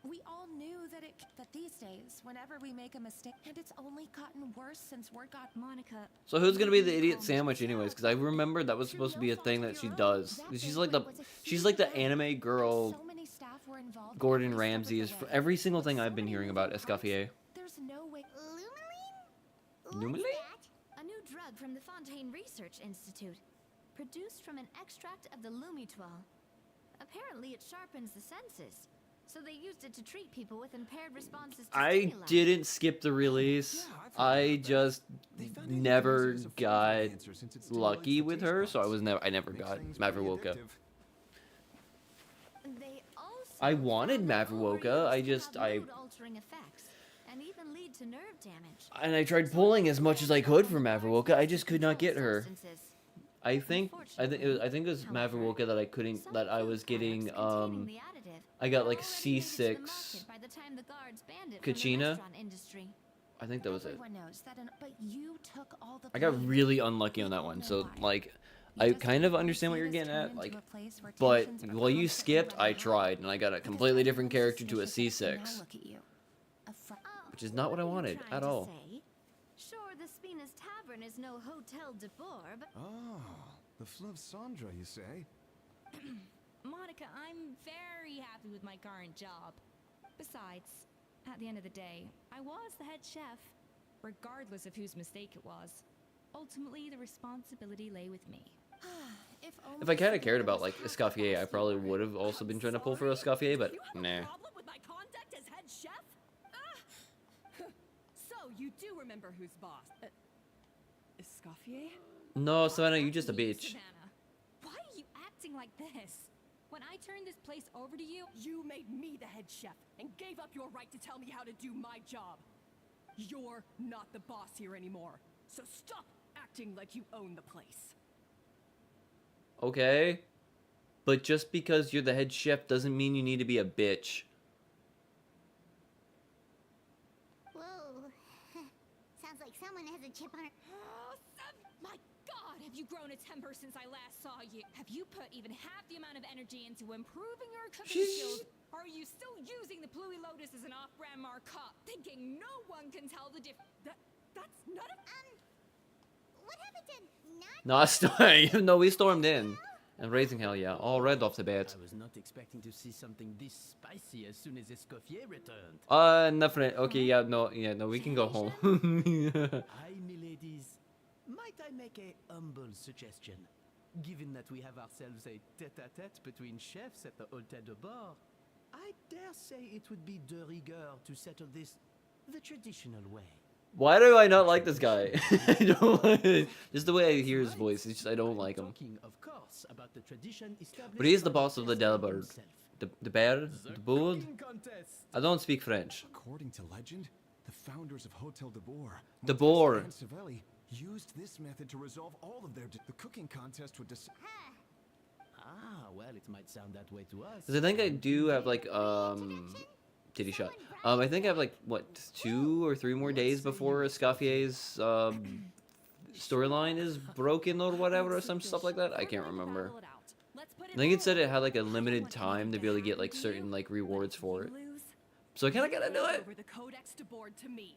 we all knew that these days, whenever we make a mistake, and it's only gotten worse since word got... Monica. So who's gonna be the idiot sandwich, anyways? Because I remember that was supposed to be a thing that she does. She's like the anime girl. Gordon Ramsay is for every single thing I've been hearing about Escoffier. There's no way... Numeline? A new drug from the Fontaine Research Institute, produced from an extract of the Lumitoile. Apparently it sharpens the senses, so they used it to treat people with impaired responses to I stimuli. didn't skip the release. Yeah, I've heard I about that. just They found never anticonvulsants as a flavor got enhancer since it stimulates lucky the with taste her, so buds. I never Makes got things pretty Mavrowoka. addictive. They also I wanted found that Mavrowoka, Oreos I can just- have I- mood-altering effects and even lead to nerve damage. And I tried pulling as much as I could for Mavrowoka. I just could not get her. I think it was Mavrowoka that I couldn't, that I was getting I got like C6 Kachina. I think that was it. Everyone knows that but you took all the I got blame. really unlucky on that one. So like I kind of understand what you're getting at, like, but while you skipped, I tried and I got a completely different character to a C6, which is not what I wanted at all. Sure, the Spina's Tavern is no Hotel de Boer, but Oh, the Fluv Sandra, you say? Monica, I'm very happy with my current job. Besides, at the end of the day, I was the head chef, regardless of whose mistake it was. Ultimately, the responsibility lay with me. If I kind of cared about like Escoffier, I probably would have also been trying to pull for Escoffier, but nah. Problem with my conduct as head chef? So you do remember who's boss? Escoffier? No, Savannah, you just a bitch. Savannah, why are you acting like this? When I turned this place over to you, You made me the head chef and gave up your right to tell me how to do my job. You're not the boss here anymore, so stop acting like you own the place. Okay, but just because you're the head chef doesn't mean you need to be a bitch. Whoa. Sounds like someone has a chip on her. my God, have you grown a temper since I last saw you? Have you put even half the amount of energy into improving your cooking skills? Or are you still using the Pluie Lotus as an off-brand markup, thinking no one can tell the difference? That's none of. What happened to not? No, no, we stormed in. And raising hell, yeah, all red off the bat. I was not expecting to see something this spicy as soon as Escoffier returned. Nothing. Okay, yeah, no, we can go home. Hi, miladies. Might I make a humble suggestion? Given that we have ourselves a tete-a-tete between chefs at the Hotel de Boer, I dare say it would be de rigueur to settle this the traditional way. Why do I not like this guy? I don't like, just the way I hear his voice. It's just, I don't like him. Talking, of course, about the tradition But he is the established by boss of the Escoffier Delbert. himself. The bear? The board? Cooking contest. I don't speak French. According to legend, the founders of Hotel de Boer, De Modesta Boer. and Savelli, used this method to resolve all of their. The cooking contest would decide. Ah, well, it might sound that way to us. Because I think I do have like, titty shot. I think I have like, what, 2 or 3 more days before Escoffier's, storyline is broken or whatever, or some stuff like that. I can't remember. I think it said it had like a limited time to be able to get like certain like rewards for it. So I kind of gotta do it. Over the Codex de Boer to me.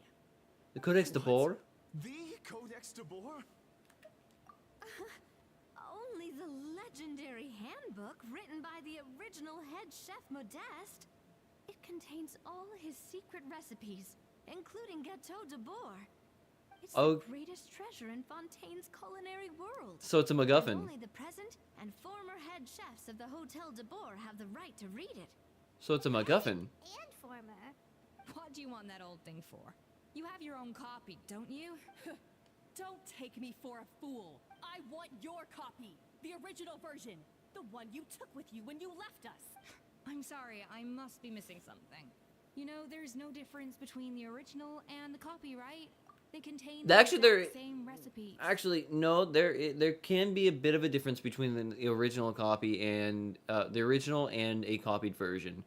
The Codex de Boer? The Codex de Boer? only the legendary handbook written by the original head chef Modeste. It contains all his secret recipes, including Gâteau de Boer. It's Oh. the greatest treasure in Fontaine's culinary world. So it's a And MacGuffin. only the present and former head chefs of the Hotel de Boer have the right to read it. So it's a MacGuffin. And former. What do you want that old thing for? You have your own copy, don't you? Don't take me for a fool. I want your copy. The original version. The one you took with you when you left us. I'm sorry, I must be missing something. You know, there's no difference between the original and the copyright. They contain the Actually, there- exact same recipes. Actually, no. There can be a bit of a difference between the original copy and the original and a copied version.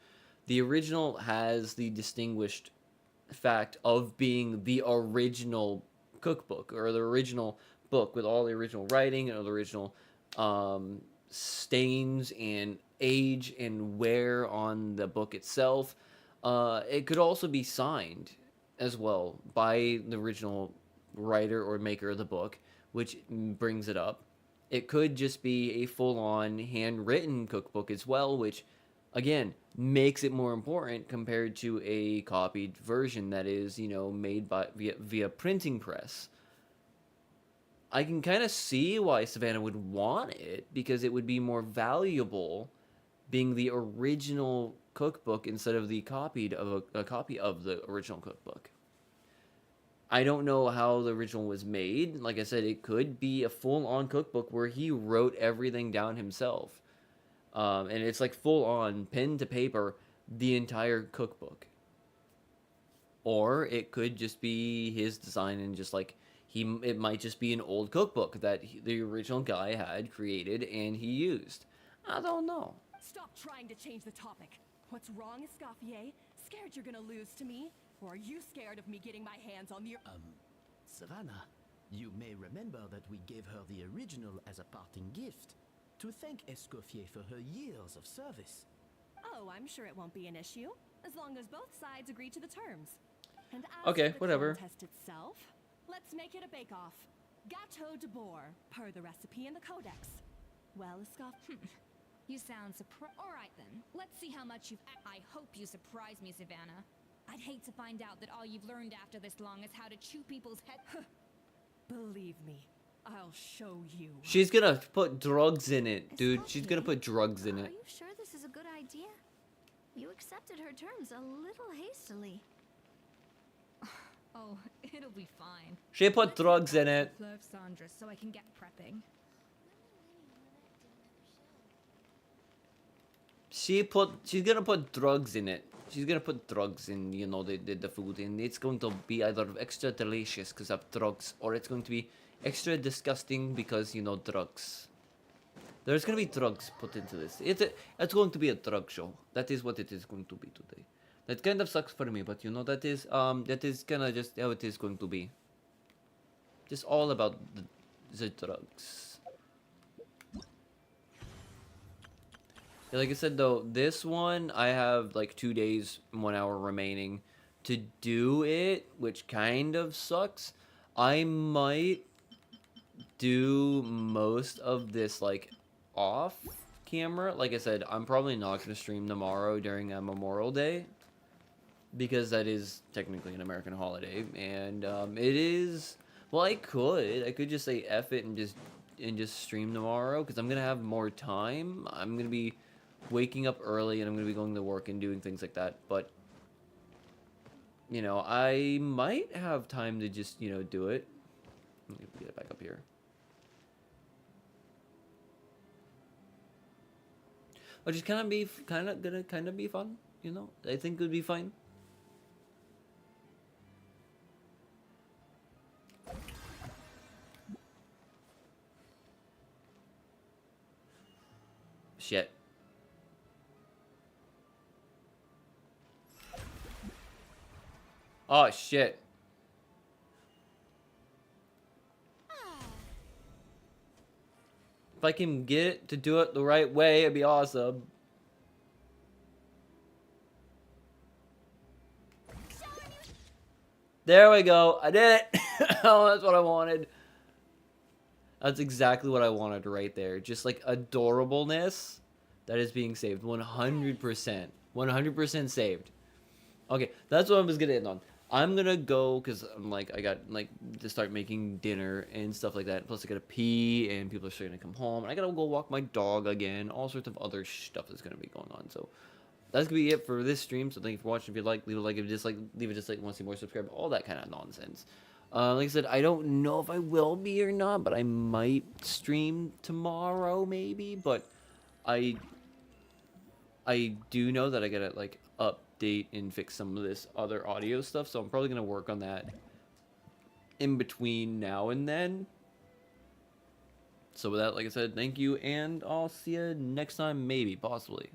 The original has the distinguished fact of being the original cookbook or the original book with all the original writing and all the original stains and age and wear on the book itself. It could also be signed as well by the original writer or maker of the book, which brings it up. It could just be a full-on handwritten cookbook as well, which again makes it more important compared to a copied version that is, made by via printing press. I can kind of see why Savannah would want it, because it would be more valuable being the original cookbook instead of the copied of a copy of the original cookbook. I don't know how the original was made. Like I said, it could be a full-on cookbook where he wrote everything down himself. And it's like full-on, pen to paper, the entire cookbook. Or it could just be his design and just like, it might just be an old cookbook that the original guy had created and he used. I don't know. Stop trying to change the topic. What's wrong, Escoffier? Scared you're gonna lose to me? Or are you scared of me getting my hands on the... Savannah, you may remember that we gave her the original as a parting gift to thank Escoffier for her years of service. Oh, I'm sure it won't be an issue, as long as both sides agree to the terms. And as Okay, for the whatever. contest itself, let's make it a bake-off. Gâteau de boar, per the recipe in the codex. Well, Escoffier... You sound surprised. All right, then. Let's see how much you've... I hope you surprise me, Savannah. I'd hate to find out that all you've learned after this long is how to chew people's heads. Believe me, I'll show you. She's gonna put drugs in it, dude. She's gonna put drugs in Are it. you sure this is a good idea? You accepted her terms a little hastily. Oh, it'll be fine. She put drugs in it. Love Sandra, so I can get prepping. She's gonna put drugs in it. She's gonna put drugs in, you know, the food, and it's going to be either extra delicious because of drugs, or it's going to be extra disgusting because, you know, drugs. There's gonna be drugs put into this. It's going to be a drug show. That is what it is going to be today. That kind of sucks for me, but you know, that is kind of just how it is going to be. Just all about the drugs. Yeah, like I said though, this one I have like 2 days, 1 hour remaining to do it, which kind of sucks. I might do most of this like off camera. Like I said, I'm probably not going to stream tomorrow during Memorial Day because that is technically an American holiday, and it is. Well, I could just say F it and just stream tomorrow because I'm gonna have more time. I'm gonna be waking up early and I'm gonna be going to work and doing things like that, but you know, I might have time to just, you know, do it. Let me get it back up here. Which is kind of be fun, you know. I think it would be fine. Shit. Oh shit. If I can get it to do it the right way, it'd be awesome. There we go. I did it. Oh, that's what I wanted. That's exactly what I wanted right there. Just like adorableness that is being saved. 100%. 100% saved. Okay, that's what I was gonna end on. I'm gonna go because I'm like, I got like to start making dinner and stuff like that. Plus I gotta pee and people are starting to come home. And I gotta go walk my dog again. All sorts of other stuff that's gonna be going on. So that's gonna be it for this stream. So thank you for watching. If you like, leave a like. If you dislike, leave a dislike. Want to see more, subscribe. All that kind of nonsense. Like I said, I don't know if I will be or not, but I might stream tomorrow maybe. But I do know that I gotta like update and fix some of this other audio stuff, so I'm probably gonna work on that in between now and then. So with that, like I said, thank you, and I'll see you next time, maybe, possibly.